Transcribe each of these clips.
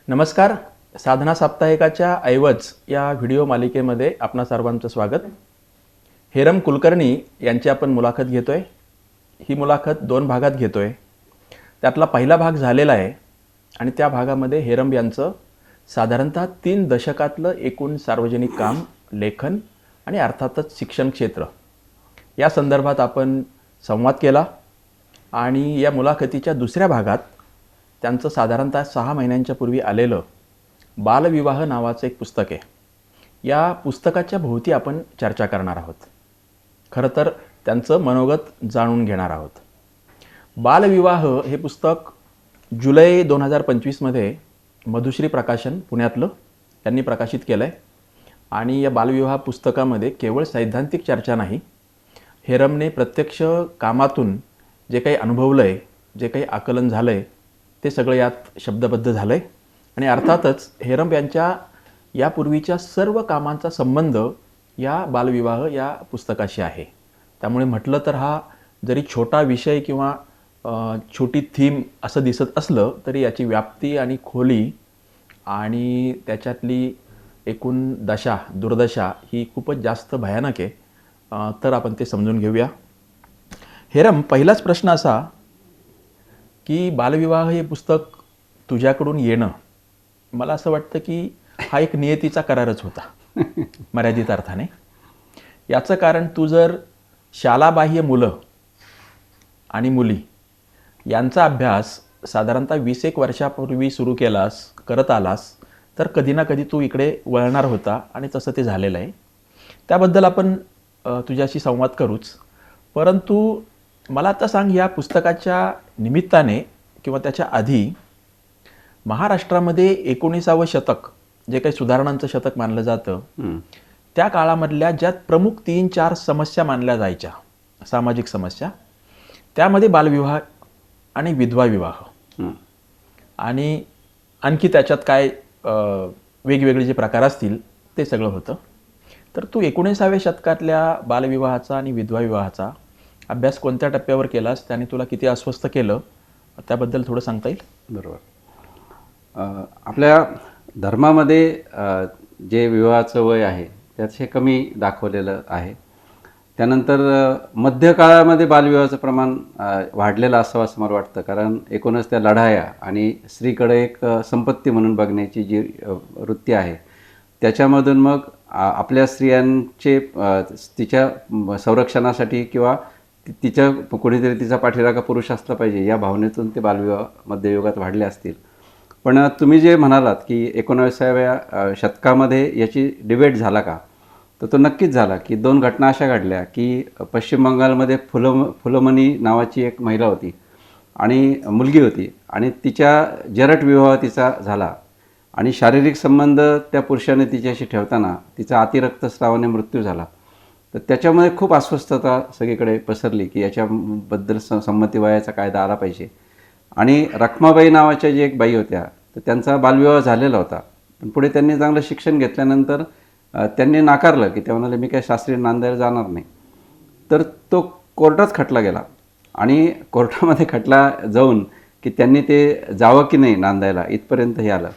नमस्कार. साधना साप्ताहिकाच्या ऐवज या व्हिडिओ मालिकेमध्ये आपणा सर्वांचं स्वागत. हेरम कुलकर्णी यांची आपण मुलाखत घेतोय. ही मुलाखत 2 भागात घेतोय. त्यातला पहिला भाग झालेला आहे आणि त्या भागामध्ये हेरम यांचं साधारणतः 3 दशकातलं एकूण सार्वजनिक काम, लेखन आणि अर्थातच शिक्षण क्षेत्र या संदर्भात आपण संवाद केला. आणि या मुलाखतीच्या दुसऱ्या भागात त्यांचं साधारणतः 6 महिन्यांच्या पूर्वी आलेलं बालविवाह नावाचं एक पुस्तक आहे. या पुस्तकाच्या भोवती आपण चर्चा करणार आहोत. खरं तर त्यांचं मनोगत जाणून घेणार आहोत. बालविवाह हे पुस्तक जुलै 2025मध्ये मधुश्री प्रकाशन पुण्यातलं त्यांनी प्रकाशित केलं आहे. आणि या बालविवाह पुस्तकामध्ये केवळ सैद्धांतिक चर्चा नाही, हेरमने प्रत्यक्ष कामातून जे काही अनुभवलं आहे, जे काही आकलन झालं आहे ते सगळं यात शब्दबद्ध झालं आहे. आणि अर्थातच हेरम यांच्या यापूर्वीच्या सर्व कामांचा संबंध या बालविवाह या पुस्तकाशी आहे. त्यामुळे म्हटलं तर हा जरी छोटा विषय किंवा छोटी थीम असं दिसत असलं तरी याची व्याप्ती आणि खोली आणि त्याच्यातली एकूण दुर्दशा ही खूपच जास्त भयानक आहे. तर आपण ते समजून घेऊया. हेरम, पहिलाच प्रश्न असा की बालविवाह हे पुस्तक तुझ्याकडून येणं, मला असं वाटतं की हा एक नियतीचा करारच होता मर्यादित अर्थाने. याचं कारण तू जर शालाबाह्य मुलं आणि मुली यांचा अभ्यास साधारणतः 20 वर्षापूर्वी सुरू करत आलास तर कधी ना कधी तू इकडे वळणार होता आणि तसं ते झालेलं आहे. त्याबद्दल आपण तुझ्याशी संवाद करूच. परंतु मला आता सांग, या पुस्तकाच्या निमित्ताने किंवा त्याच्या आधी महाराष्ट्रामध्ये 19वे शतक जे काही सुधारणांचं शतक मानलं जातं त्या काळामधल्या ज्यात प्रमुख 3-4 समस्या मानल्या जायच्या, सामाजिक समस्या, त्यामध्ये बालविवाह आणि विधवा विवाह आणि आणखी त्याच्यात काय वेगवेगळे जे प्रकार असतील ते सगळं होतं. तर तू 19व्या शतकातल्या बालविवाहाचा आणि विधवा विवाहाचा अभ्यास कोणत्या टप्प्यावर केलास, त्याने तुला किती अस्वस्थ केलं, त्याबद्दल थोडं सांगता येईल? बरोबर. आपल्या धर्मामध्ये जे विवाहाचं वय आहे त्यात हे कमी दाखवलेलं आहे. त्यानंतर मध्यकाळामध्ये बालविवाहाचं प्रमाण वाढलेलं असावं असं मला वाटतं. कारण एकूणच त्या लढाया आणि स्त्रीकडे एक संपत्ती म्हणून बघण्याची जी वृत्ती आहे त्याच्यामधून मग आपल्या स्त्रियांचे तिच्या संरक्षणासाठी किंवा तिच्या कोणीतरी तिचा पाठीराखा पुरुष असला पाहिजे या भावनेतून ते बालविवाह मध्ययुगात वाढले असतील. पण तुम्ही जे म्हणालात की 19व्या शतकामध्ये याची डिबेट झाला का, तर तो नक्कीच झाला. की 2 घटना अशा घडल्या की पश्चिम बंगालमध्ये फुलमणी नावाची एक महिला होती आणि मुलगी होती आणि तिच्या जरट विवाह तिचा झाला आणि शारीरिक संबंध त्या पुरुषाने तिच्याशी ठेवताना तिचा अतिरक्तस्रावाने मृत्यू झाला. तर त्याच्यामध्ये खूप अस्वस्थता सगळीकडे पसरली की याच्याबद्दल संमती वयाचा कायदा आला पाहिजे. आणि रखमाबाई नावाच्या जी एक बाई होत्या तर त्यांचा बालविवाह झालेला होता. पण पुढे त्यांनी चांगलं शिक्षण घेतल्यानंतर त्यांनी नाकारलं की ते म्हणाले मी काही शास्त्रीय नांदायला जाणार नाही. तर तो कोर्टात खटला गेला आणि कोर्टामध्ये खटला जाऊन की त्यांनी ते जावं की नाही नांदायला इथपर्यंत हे आलं.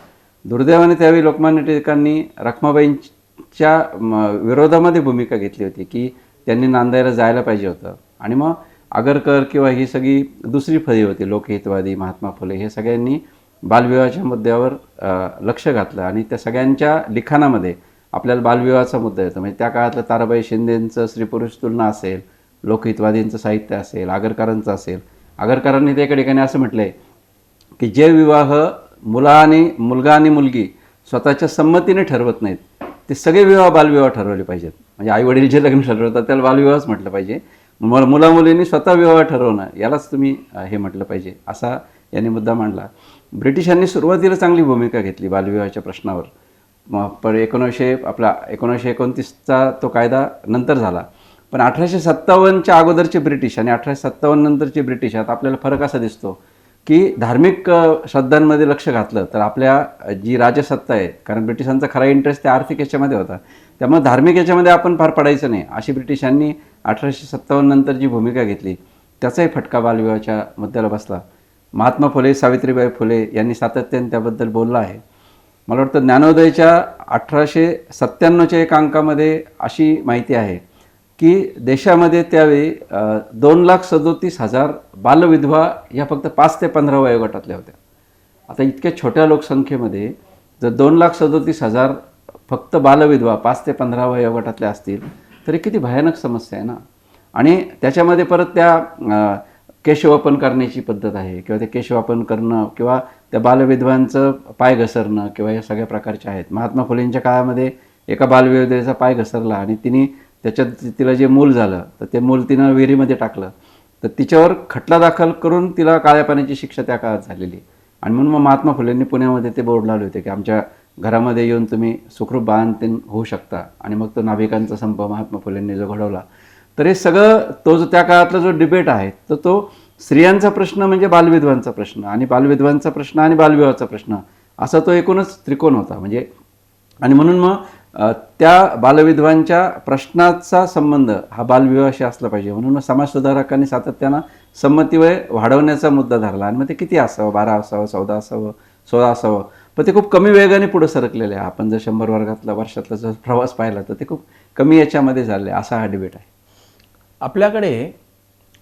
दुर्दैवाने त्यावेळी लोकमान्य टिळकांनी रखमाबाईंच्या विरोधामध्ये भूमिका घेतली होती की त्यांनी नांदायला जायला पाहिजे होतं. आणि मग आगरकर किंवा ही सगळी दुसरी फळी होती, लोकहितवादी, महात्मा फुले, हे सगळ्यांनी बालविवाहाच्या मुद्द्यावर लक्ष घातलं आणि त्या सगळ्यांच्या लिखाणामध्ये आपल्याला बालविवाहाचा मुद्दा येतो. म्हणजे त्या काळातलं ताराबाई शिंदेंचं स्त्री पुरुष तुलना असेल, लोकहितवादींचं साहित्य असेल, आगरकरांचं असेल. आगरकरांनी त्या एका ठिकाणी असं म्हटलं आहे की जे विवाह मुलगा आणि मुलगी स्वतःच्या संमतीने ठरवत नाहीत ते सगळे विवाह बालविवाह ठरवले पाहिजेत. म्हणजे आईवडील जे लग्न ठरवतात त्याला बालविवाहच म्हटलं पाहिजे. मुलामुलींनी स्वतः विवाह ठरवणं यालाच तुम्ही हे म्हटलं पाहिजे, असा यांनी मुद्दा मांडला. ब्रिटिशांनी सुरुवातीला चांगली भूमिका घेतली बालविवाहाच्या प्रश्नावर. पण 1929चा तो कायदा नंतर झाला. पण 1857च्या अगोदरचे ब्रिटिश आणि 1857 नंतरचे ब्रिटिश यात आपल्याला फरक असा दिसतो की धार्मिक श्रद्धांमध्ये लक्ष घातलं तर आपल्या जी राजसत्ता आहे, कारण ब्रिटिशांचा खरा इंटरेस्ट त्या आर्थिक याच्यामध्ये होता, त्यामुळे धार्मिक याच्यामध्ये आपण फार पडायचं नाही अशी ब्रिटिशांनी 1857 नंतर जी भूमिका घेतली त्याचाही फटका बालविवाहाच्या मुद्द्याला बसला. महात्मा फुले, सावित्रीबाई फुले यांनी सातत्याने त्याबद्दल बोललं आहे. मला वाटतं ज्ञानोदयच्या 1897च्या एका अंकामध्ये अशी माहिती आहे की देशामध्ये त्यावेळी 2,37,000 बालविधवा ह्या फक्त 5 ते 15 वयोगटातल्या होत्या. आता इतक्या छोट्या लोकसंख्येमध्ये जर 2,37,000 फक्त बालविधवा 5 ते 15 वयोगटातल्या असतील तरी किती भयानक समस्या आहे ना. आणि त्याच्यामध्ये परत त्या केशवापन करण्याची पद्धत आहे किंवा ते केशवापन करणं किंवा त्या बालविधवांचं पाय घसरणं किंवा या सगळ्या प्रकारच्या आहेत. महात्मा फुलेंच्या काळामध्ये एका बालविधवेचा पाय घसरला आणि त्याच्यात तिला जे मूल झालं तर ते मूल तिनं विहिरीमध्ये टाकलं, तर तिच्यावर खटला दाखल करून तिला काळ्या पाण्याची शिक्षा त्या काळात झालेली. आणि म्हणून मग महात्मा फुलेंनी पुण्यामध्ये ते बोर्ड लावले होते की आमच्या घरामध्ये येऊन तुम्ही सुखरूप बाळंतीण होऊ शकता. आणि मग तो नाभिकांचा संप महात्मा फुलेंनी जो घडवला. तर हे सगळं तो जो त्या काळातला जो डिबेट आहे तर तो स्त्रियांचा प्रश्न म्हणजे बालविधवांचा प्रश्न आणि बालविधवांचा प्रश्न आणि बालविवाहाचा प्रश्न असा तो एकूणच त्रिकोण होता. म्हणजे आणि म्हणून मग त्या बालविधवांच्या प्रश्नाचा संबंध हा बालविवाहाशी असला पाहिजे. म्हणून मग समाजसुधारकांनी सातत्यानं संमतीवय वाढवण्याचा मुद्दा धरला. आणि मग ते किती असावं, 12 असावं, 14 असावं, 16 असावं, पण ते खूप कमी वेगाने पुढे सरकलेले आहे. आपण जर 100 वर्गातला वर्षातला जर प्रवास पाहिला तर ते खूप कमी याच्यामध्ये झाले. असा हा डिबेट आहे. आपल्याकडे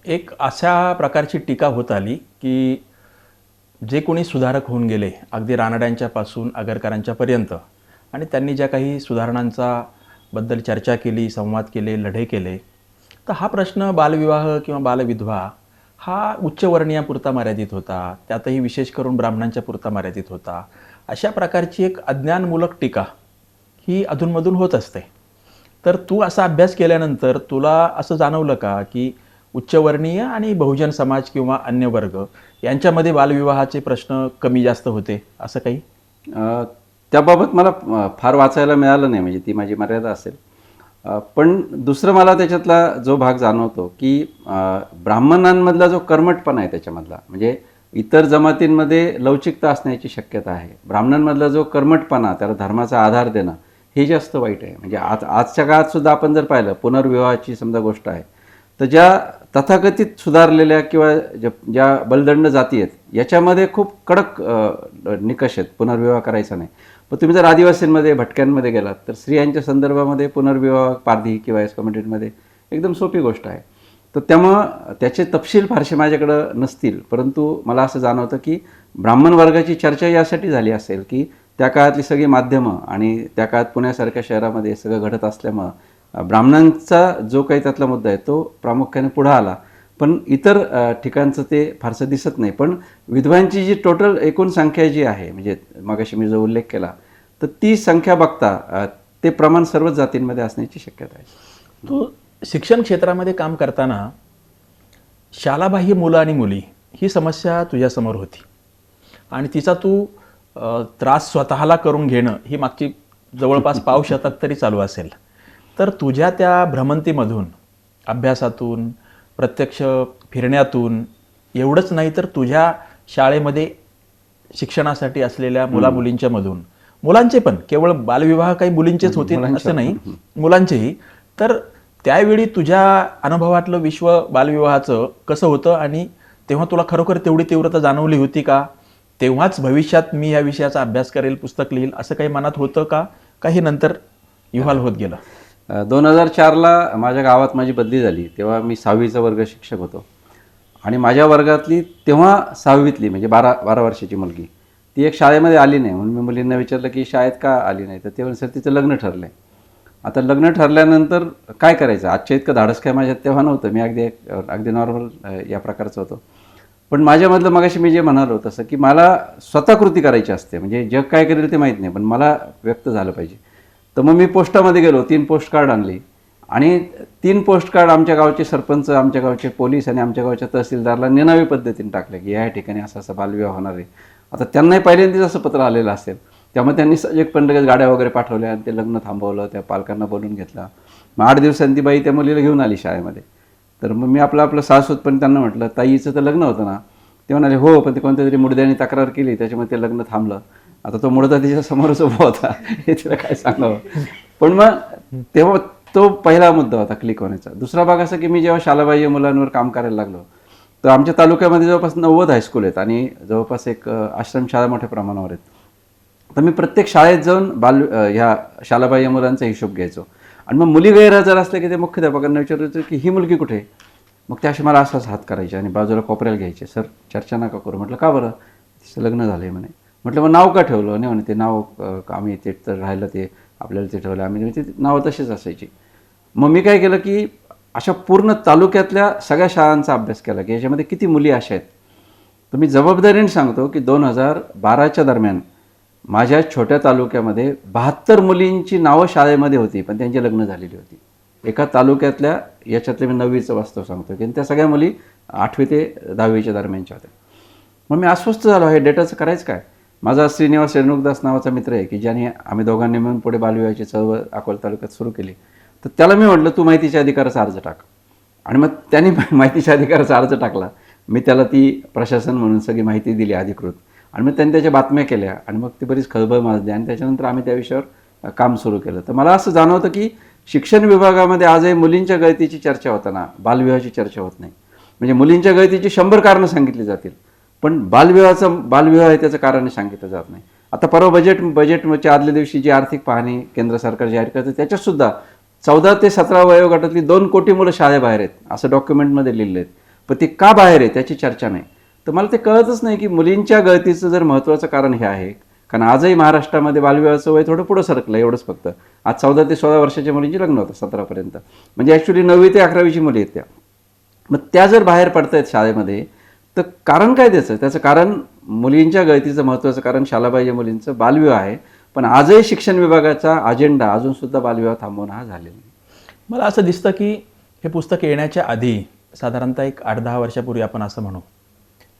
एक अशा प्रकारची टीका होत आली की जे कोणी सुधारक होऊन गेले अगदी रानड्यांच्यापासून आगरकरांच्या पर्यंत आणि त्यांनी ज्या काही सुधारणांचा बद्दल चर्चा केली, संवाद केले, लढे केले, तर हा प्रश्न बालविवाह किंवा बालविधवा हा उच्चवर्णीयापुरता मर्यादित होता, त्यातही विशेष करून ब्राह्मणांच्या पुरता मर्यादित होता. अशा प्रकारची एक अज्ञानमूलक टीका ही अधूनमधून होत असते. तर तू असा अभ्यास केल्यानंतर तुला असं जाणवलं का की उच्चवर्णीय आणि बहुजन समाज किंवा अन्य वर्ग यांच्यामध्ये बालविवाहाचे प्रश्न कमी जास्त होते असं काही? त्याबाबत मला फार वाचायला मिळालं नाही, म्हणजे ती माझी मर्यादा असेल. पण दुसरं मला त्याच्यातला जो भाग जाणवतो की ब्राह्मणांमधला जो कर्मठपणा आहे त्याच्यामधला, म्हणजे इतर जमातींमध्ये लवचिकता असण्याची शक्यता आहे, ब्राह्मणांमधला जो कर्मठपणा, त्याला धर्माचा आधार देणं, हे जास्त वाईट आहे. म्हणजे आजच्या काळात सुद्धा आपण जर पाहिलं, पुनर्विवाहाची समजा गोष्ट आहे, तर ज्या तथाकथित सुधारलेल्या किंवा ज्या बलदंड जाती आहेत याच्यामध्ये खूप कडक निकष आहेत, पुनर्विवाह करायचा नाही. पण तुम्ही जर आदिवासींमध्ये, भटक्यांमध्ये गेलात तर स्त्रियांच्या संदर्भामध्ये पुनर्विवाह पारधी किंवा एस कम्युनिटीमध्ये एकदम सोपी गोष्ट आहे. तर त्यामुळं त्याचे तपशील फारसे माझ्याकडं नसतील, परंतु मला असं जाणवतं की ब्राह्मण वर्गाची चर्चा यासाठी झाली असेल की त्या काळातली सगळी माध्यमं आणि त्या काळात पुण्यासारख्या शहरामध्ये सगळं घडत असल्यामुळं ब्राह्मणांचा जो काही त्यातला मुद्दा आहे तो प्रामुख्याने पुढं आला. पण इतर ठिकाणचं ते फारसं दिसत नाही. पण विधवांची जी टोटल एकूण संख्या जी आहे, म्हणजे मगाशी मी जो उल्लेख केला, तर ती संख्या बघता ते प्रमाण सर्वच जातींमध्ये असण्याची शक्यता आहे. तू शिक्षण क्षेत्रामध्ये काम करताना शालाबाह्य मुलं आणि मुली ही समस्या तुझ्यासमोर होती आणि तिचा तू त्रास स्वतःला करून घेणं ही मागची जवळपास पाव शतक तरी चालू असेल. तर तुझ्या त्या भ्रमंतीमधून, अभ्यासातून, प्रत्यक्ष फिरण्यातून, एवढंच नाही तर तुझ्या शाळेमध्ये शिक्षणासाठी असलेल्या मुलामुलींच्या मधून, मुलांचे पण, केवळ बालविवाह काही मुलींचेच होते असं नाही, मुलांचेही, तर त्यावेळी तुझ्या अनुभवातलं विश्व बालविवाहाचं कसं होतं आणि तेव्हा तुला खरोखर तेवढी तीव्रता जाणवली होती का? तेव्हाच भविष्यात मी या विषयाचा अभ्यास करेल, पुस्तक लिहील असं काही मनात होतं का? काही नंतर इव्हॉल्व होत गेलं? 2004ला माझ्या गावात माझी बदली झाली, तेव्हा मी 6वीचा वर्ग शिक्षक होतो आणि माझ्या वर्गातली तेव्हा 6वीतली म्हणजे 12 वर्षाची मुलगी ती एक शाळेमध्ये आली नाही. म्हणून मी मुलींना विचारलं की शाळेत का आली नाही, तर तेव्हा सर तिचं लग्न ठरलं आहे. आता लग्न ठरल्यानंतर काय करायचं, आजच्या इतकं धाडस काय माझ्यात तेव्हा नव्हतं, मी अगदी नॉर्मल या प्रकारचं होतो. पण माझ्यामधलं मगाशी मी जे म्हणालो तसं की मला स्वतः कृती करायची असते, म्हणजे जग काय करेल ते माहीत नाही पण मला व्यक्त झालं पाहिजे. तर मग मी पोस्टामध्ये गेलो, 3 पोस्ट कार्ड आणले आणि 3 पोस्ट कार्ड आमच्या गावचे सरपंच, आमच्या गावचे पोलीस आणि आमच्या गावच्या तहसीलदारला निनावी पद्धतीने टाकले की या ठिकाणी असा असा बालविवाह होणार आहे. आता त्यांनाही पहिल्यांदाच असं पत्र आलेलं असेल, त्यामुळे त्यांनी सजग पंडगत गाड्या वगैरे पाठवल्या आणि ते लग्न थांबवलं, त्या पालकांना बोलून घेतला. मग 8 दिवसांनी ती बाई त्या मुलीला घेऊन आली शाळेमध्ये. तर मग मी आपलं सासूतपणे त्यांना म्हटलं, ताईचं तर लग्न होतं ना? ते म्हणाले हो, पण ते कोणत्या तरी मुडद्याने तक्रार केली त्याच्यामुळे ते लग्न थांबलं. आता तो मुडदा तिच्या समोरच उभा होता, हे तिला काय सांगावं. पण मग तेव्हा तो पहिला मुद्दा होता क्लिक होण्याचा. दुसरा भाग असा की मी जेव्हा शालाबाह्य मुलांवर काम करायला लागलो तर आमच्या तालुक्यामध्ये जवळपास 90 हायस्कूल आहेत आणि जवळपास एक आश्रमशाळा मोठ्या प्रमाणावर आहेत. तर मी प्रत्येक शाळेत जाऊन ह्या शालाबाह्य मुलांचा हिशोब घ्यायचो आणि मग मुली गैरहजर असल्या की ते मुख्याध्यापकांना विचारायचं की ही मुलगी कुठे आहे? मग ते असे मला असाच हात करायचे आणि बाजूला कोपऱ्याला घ्यायचे. सर चर्चा नका करू. म्हटलं का बरं? तिचं लग्न झालं आहे म्हणे. म्हटलं मग नाव का ठेवलं? नाही म्हणे ते नाव आम्ही ते तर राहिलं ते आपल्याला ते ठेवलं आम्ही, ते नावं तशीच असायची. मग मी काय केलं की अशा पूर्ण तालुक्यातल्या सगळ्या शाळांचा अभ्यास केला की याच्यामध्ये किती मुली अशा आहेत. तर मी जबाबदारीने सांगतो की 2012च्या दरम्यान माझ्या छोट्या तालुक्यामध्ये 72 मुलींची नावं शाळेमध्ये होती, पण त्यांची लग्न झालेली होती. एका तालुक्यातल्या याच्यातले मी 9वीचं वास्तव सांगतो की त्या सगळ्या मुली 8वी ते 10वीच्या दरम्यानच्या होत्या. मग मी अस्वस्थ झालो, हे डेटाचं करायचं काय? माझा श्रीनिवास रेणुकदास नावाचा मित्र आहे की ज्याने आम्ही दोघांनी मिळून पुढे बालविवाहाची चळवळ अकोला तालुक्यात सुरू केली. तर त्याला मी म्हटलं तू माहितीच्या अधिकाराचा अर्ज टाक. आणि मग त्यांनी माहितीच्या अधिकाराचा अर्ज टाकला. मी त्याला ती प्रशासन म्हणून सगळी माहिती दिली अधिकृत आणि मग त्यांनी त्याच्या बातम्या केल्या आणि मग ती बरीच खळबळ माजली आणि त्याच्यानंतर आम्ही त्या विषयावर काम सुरू केलं. तर मला असं जाणवतं की शिक्षण विभागामध्ये आजही मुलींच्या गळतीची चर्चा होताना बालविवाहाची चर्चा होत नाही. म्हणजे मुलींच्या गळतीची 100 कारणं सांगितली जातील, पण बालविवाह आहे त्याचं कारण सांगितलं जात नाही. आता परवा बजेटच्या आदल्या दिवशी जी आर्थिक पाहणी केंद्र सरकार जाहीर करतं त्याच्यातसुद्धा 14 ते 17 वयोगटातली 2 कोटी मुलं शाळेबाहेर आहेत असं डॉक्युमेंटमध्ये लिहिलं आहे. पण ते का बाहेर आहे त्याची चर्चा नाही. तर मला ते कळतच नाही की मुलींच्या गळतीचं जर महत्त्वाचं कारण हे आहे, कारण आजही महाराष्ट्रामध्ये बालविवाहाचं वय थोडं पुढं सरकलं एवढंच फक्त. आज 14 ते 16 वर्षाच्या मुलींची लग्न होतं 17पर्यंत, म्हणजे ॲक्च्युली 9वी ते 11वीची मुली आहेत त्या. मग त्या जर बाहेर पडत आहेत शाळेमध्ये तर कारण काय त्याचं कारण मुलींच्या गळतीचं महत्त्वाचं कारण शालाबाह्य मुलींचं बालविवाह आहे. पण आजही शिक्षण विभागाचा अजेंडा अजूनसुद्धा बालविवाह थांबवणं हा झालेला नाही. मला असं दिसतं की हे पुस्तक येण्याच्या आधी साधारणतः एक 8-10 वर्षापूर्वी आपण असं म्हणू,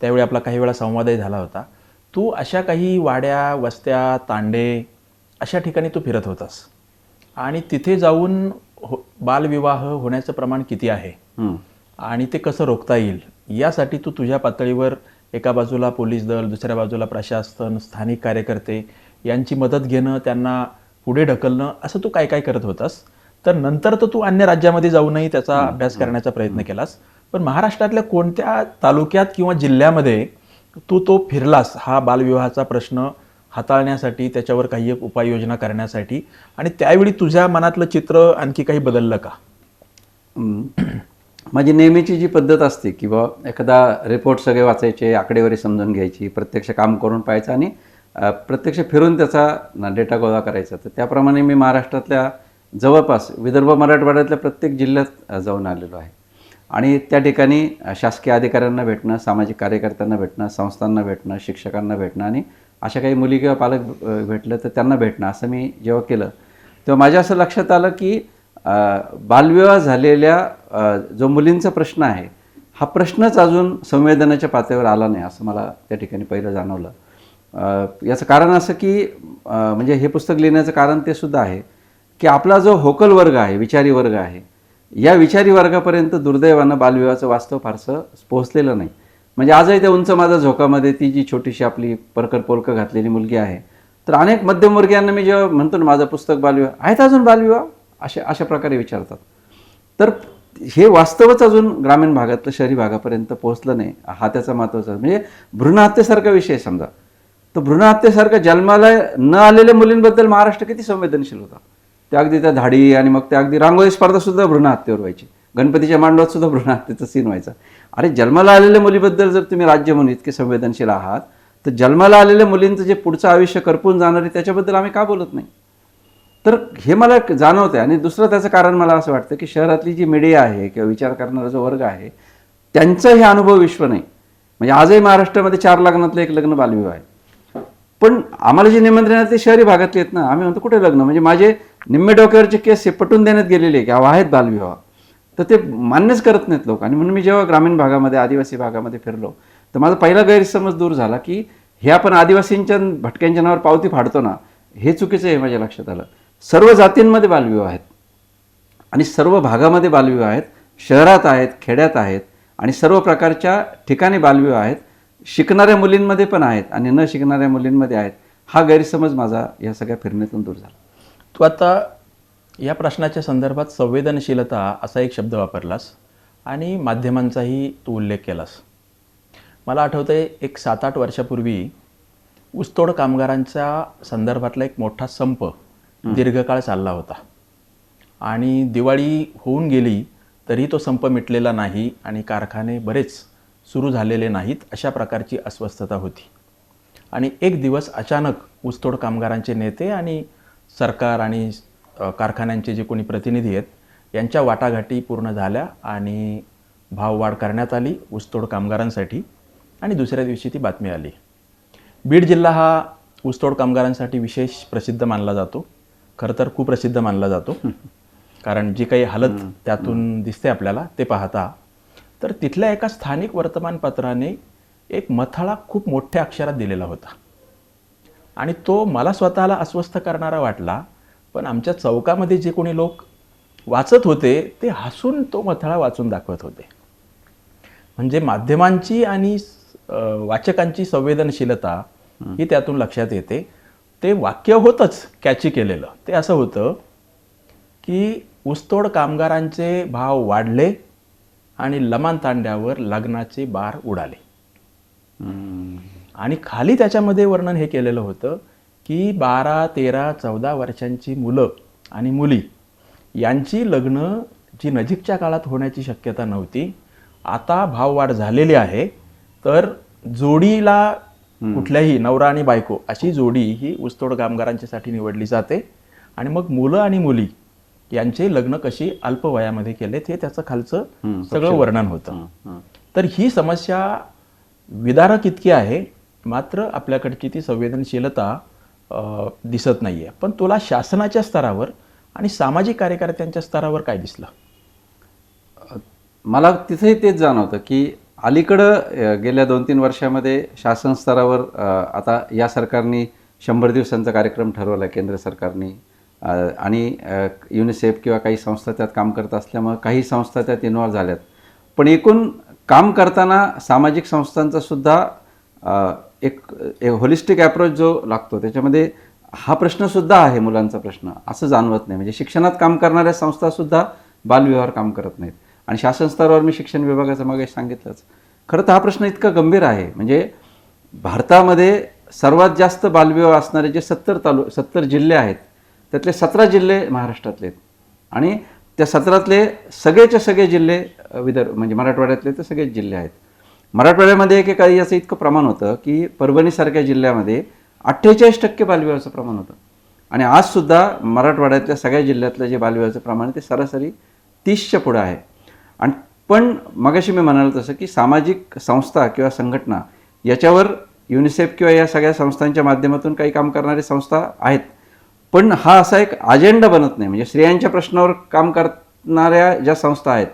त्यावेळी आपला काही वेळा संवादही झाला होता. तू अशा काही वाड्या, वस्त्या, तांडे अशा ठिकाणी तू फिरत होतास आणि तिथे जाऊन बालविवाह होण्याचं प्रमाण किती आहे आणि ते कसं रोखता येईल यासाठी तू तुझ्या पातळीवर एका बाजूला पोलीस दल, दुसऱ्या बाजूला प्रशासन, स्थानिक कार्यकर्ते यांची मदत घेणं, त्यांना पुढे ढकलणं, असं तू काय काय करत होतास. तर नंतर तर तू अन्य राज्यामध्ये जाऊनही त्याचा अभ्यास करण्याचा प्रयत्न केलास, पण महाराष्ट्रातल्या कोणत्या तालुक्यात किंवा जिल्ह्यामध्ये तू तो फिरलास हा बालविवाहाचा प्रश्न हाताळण्यासाठी, त्याच्यावर काही एक उपाययोजना करण्यासाठी, आणि त्यावेळी तुझ्या मनातलं चित्र आणखी काही बदललं का? माझी नेहमीची जी पद्धत असते की बा एखादा रिपोर्ट सगळे वाचायचे, आकडेवारी समजून घ्यायची, प्रत्यक्ष काम करून पाहायचं आणि प्रत्यक्ष फिरून त्याचा डेटा गोळा करायचा. तर त्याप्रमाणे मी महाराष्ट्रातल्या जवळपास विदर्भ मराठवाड्यातल्या प्रत्येक जिल्ह्यात जाऊन आलेलो आहे आणि त्या ठिकाणी शासकीय अधिकाऱ्यांना भेटणं, सामाजिक कार्यकर्त्यांना भेटणं, संस्थांना भेटणं, शिक्षकांना भेटणं आणि अशा काही मुली किंवा पालक भेटलं तर त्यांना भेटणं, असं मी जेव्हा केलं तेव्हा माझ्या असं लक्षात आलं की बालविवाह झालेल्या जो मुलींचा प्रश्न आहे हा प्रश्नच अजून संवेदनाच्या पातळीवर आला नाही असं मला त्या ठिकाणी पहिलं जाणवलं. याचं कारण असं की म्हणजे हे पुस्तक लिहिण्याचं कारण ते सुद्धा आहे की आपला जो होकल वर्ग आहे, विचारी वर्ग आहे, या विचारी वर्गापर्यंत दुर्दैवानं बालविवाहाचं वास्तव फारसं पोहोचलेलं नाही. म्हणजे आजही त्या उंच माझा झोकामध्ये ती जी छोटीशी आपली परकर पोलकं घातलेली मुलगी आहे, तर अनेक मध्यमवर्गीयांना मी जेव्हा म्हणतो ना माझं पुस्तक बालविवाह आहेत अजून बालविवाह अशा प्रकारे विचारतात. तर हे वास्तवच अजून ग्रामीण भागातलं शहरी भागापर्यंत पोहोचलं नाही, हा त्याचा महत्त्वाचा. म्हणजे भ्रूणहत्येसारखा विषय समजा, तर भ्रूणहत्येसारखा जन्माला न आलेल्या मुलींबद्दल महाराष्ट्र किती संवेदनशील होता. त्या अगदी त्या धाडी आणि मग त्या अगदी रांगोळी स्पर्धासुद्धा भ्रूणहत्येवर व्हायची, गणपतीच्या मांडवात सुद्धा भ्रूणहत्येचा सीन व्हायचा. अरे जन्माला आलेल्या मुलीबद्दल जर तुम्ही राज्य म्हणून इतके संवेदनशील आहात तर जन्माला आलेल्या मुलींचं जे पुढचं आयुष्य करपून जाणार आहे त्याच्याबद्दल आम्ही का बोलत नाही? तर हे मला जाणवतं. आणि दुसरं त्याचं कारण मला असं वाटतं की शहरातली जी मीडिया आहे किंवा विचार करणारा जो वर्ग आहे त्यांचं हे अनुभव विश्व नाही. म्हणजे आजही महाराष्ट्रामध्ये 4 लग्नातलं 1 लग्न बालविवाह आहे, पण आम्हाला जे निमंत्रण आहे ते शहरी भागातले आहेत ना. आम्ही म्हणतो कुठे लग्न, म्हणजे माझे निम्मे डोक्यावरचे केस हे पटून देण्यात गेलेले आहे की आहेत बालविवाह, तर ते मान्यच करत नाहीत लोक. आणि म्हणून मी जेव्हा ग्रामीण भागामध्ये, आदिवासी भागामध्ये फिरलो तर माझा पहिला गैरसमज दूर झाला की हे आपण आदिवासींच्या भटक्यांच्या नावावर पावती फाडतो ना, हे चुकीचं आहे. माझ्या लक्षात आलं सर्व जातींमध्ये बालविवाह आहेत आणि सर्व भागामध्ये बालविवाह आहेत, शहरात आहेत, खेड्यात आहेत आणि सर्व प्रकारच्या ठिकाणी बालविवाह आहेत. शिकणाऱ्या मुलींमध्ये पण आहेत आणि न शिकणाऱ्या मुलींमध्ये आहेत. हा गैरसमज माझा या सगळ्या फिरण्यातून दूर झाला. तू आता या प्रश्नाच्या संदर्भात संवेदनशीलता असा एक शब्द वापरलास आणि माध्यमांचाही तू उल्लेख केलास. मला आठवतं आहे एक 7-8 वर्षापूर्वी ऊसतोड कामगारांच्या संदर्भातला एक मोठा संप दीर्घकाळ चालला होता आणि दिवाळी होऊन गेली तरी तो संप मिटलेला नाही आणि कारखाने बरेच सुरू झालेले नाहीत, अशा प्रकारची अस्वस्थता होती. आणि एक दिवस अचानक ऊसतोड कामगारांचे नेते आणि सरकार आणि कारखान्यांचे जे कोणी प्रतिनिधी आहेत यांच्या वाटाघाटी पूर्ण झाल्या आणि भाववाढ करण्यात आली ऊसतोड कामगारांसाठी आणि दुसऱ्या दिवशी ती बातमी आली. बीड जिल्हा हा ऊसतोड कामगारांसाठी विशेष प्रसिद्ध मानला जातो, खरं तर कुप्रसिद्ध मानला जातो. कारण जी काही हालत त्यातून दिसते आपल्याला ते पाहता, तर तिथल्या एका स्थानिक वर्तमानपत्राने एक मथळा खूप मोठ्या अक्षरात दिलेला होता आणि तो मला स्वतःला अस्वस्थ करणारा वाटला. पण आमच्या चौकामध्ये जे कोणी लोक वाचत होते ते हसून तो मथळा वाचून दाखवत होते. म्हणजे माध्यमांची आणि वाचकांची संवेदनशीलता ही त्यातून लक्षात येते. ते वाक्य होतंच कॅची केलेलं. ते असं होतं की ऊसतोड कामगारांचे भाव वाढले आणि लमान तांड्यावर लग्नाचे बार उडाले. आणि खाली त्याच्यामध्ये वर्णन हे केलेलं होतं की 12, 13, 14 वर्षांची मुलं आणि मुली यांची लग्न जी नजीकच्या काळात होण्याची शक्यता नव्हती, आता भाववाढ झालेली आहे. तर जोडीला कुठल्याही नवरा आणि बायको अशी जोडी ही ऊसतोड कामगारांच्यासाठी निवडली जाते आणि मग मुलं आणि मुली यांचे लग्न कशी अल्प वयामध्ये केलेत हे त्याचं खालचं सगळं वर्णन होतं. तर ही समस्या विदारक इतकी आहे, मात्र आपल्याकडची ती संवेदनशीलता दिसत नाही आहे. पण तुला शासनाच्या स्तरावर आणि सामाजिक कार्यकर्त्यांच्या स्तरावर काय दिसलं? मला तिथेही तेच जाणवतं की अलीकडं गेल्या 2-3 वर्षामध्ये शासन स्तरावर आता या सरकारने 100 दिवसांचा कार्यक्रम ठरवला केंद्र सरकारने आणि युनिसेफ किंवा काही संस्था त्यात काम करत असल्यामुळे काही संस्था त्यात इन्व्हॉल्व झाल्यात. पण एकूण काम करताना सामाजिक संस्थांचा सुद्धा एक होलिस्टिक ॲप्रोच जो लागतो त्याच्यामध्ये हा प्रश्नसुद्धा आहे, मुलांचा प्रश्न असं जाणवत नाही. म्हणजे शिक्षणात काम करणाऱ्या संस्थासुद्धा बालविवाह काम करत नाहीत आणि शासन स्तरावर मी शिक्षण विभागाचं मग सांगितलंच. खरं तर हा प्रश्न इतका गंभीर आहे. म्हणजे भारतामध्ये सर्वात जास्त बालविवाह असणारे जे 70 जिल्हे आहेत त्यातले 17 जिल्हे महाराष्ट्रातले आहेत आणि त्या 17तले सगळेचे सगळे जिल्हे म्हणजे मराठवाड्यातले तर सगळेच जिल्हे आहेत. मराठवाड्यामध्ये एकेकाळी याचं इतकं प्रमाण होतं की परभणीसारख्या जिल्ह्यामध्ये 48% बालविवाहाचं प्रमाण होतं आणि आजसुद्धा मराठवाड्यातल्या सगळ्या जिल्ह्यातलं जे बालविवाहाचं प्रमाण ते सरासरी 30च्या पुढं आहे. आणि पण मगाशी मी म्हणालो तसं की सामाजिक संस्था किंवा संघटना याच्यावर युनिसेफ किंवा या सगळ्या संस्थांच्या माध्यमातून काही काम करणारी संस्था आहेत, पण हा असा एक अजेंडा बनत नाही. म्हणजे स्त्रियांच्या प्रश्नावर काम करणाऱ्या ज्या संस्था आहेत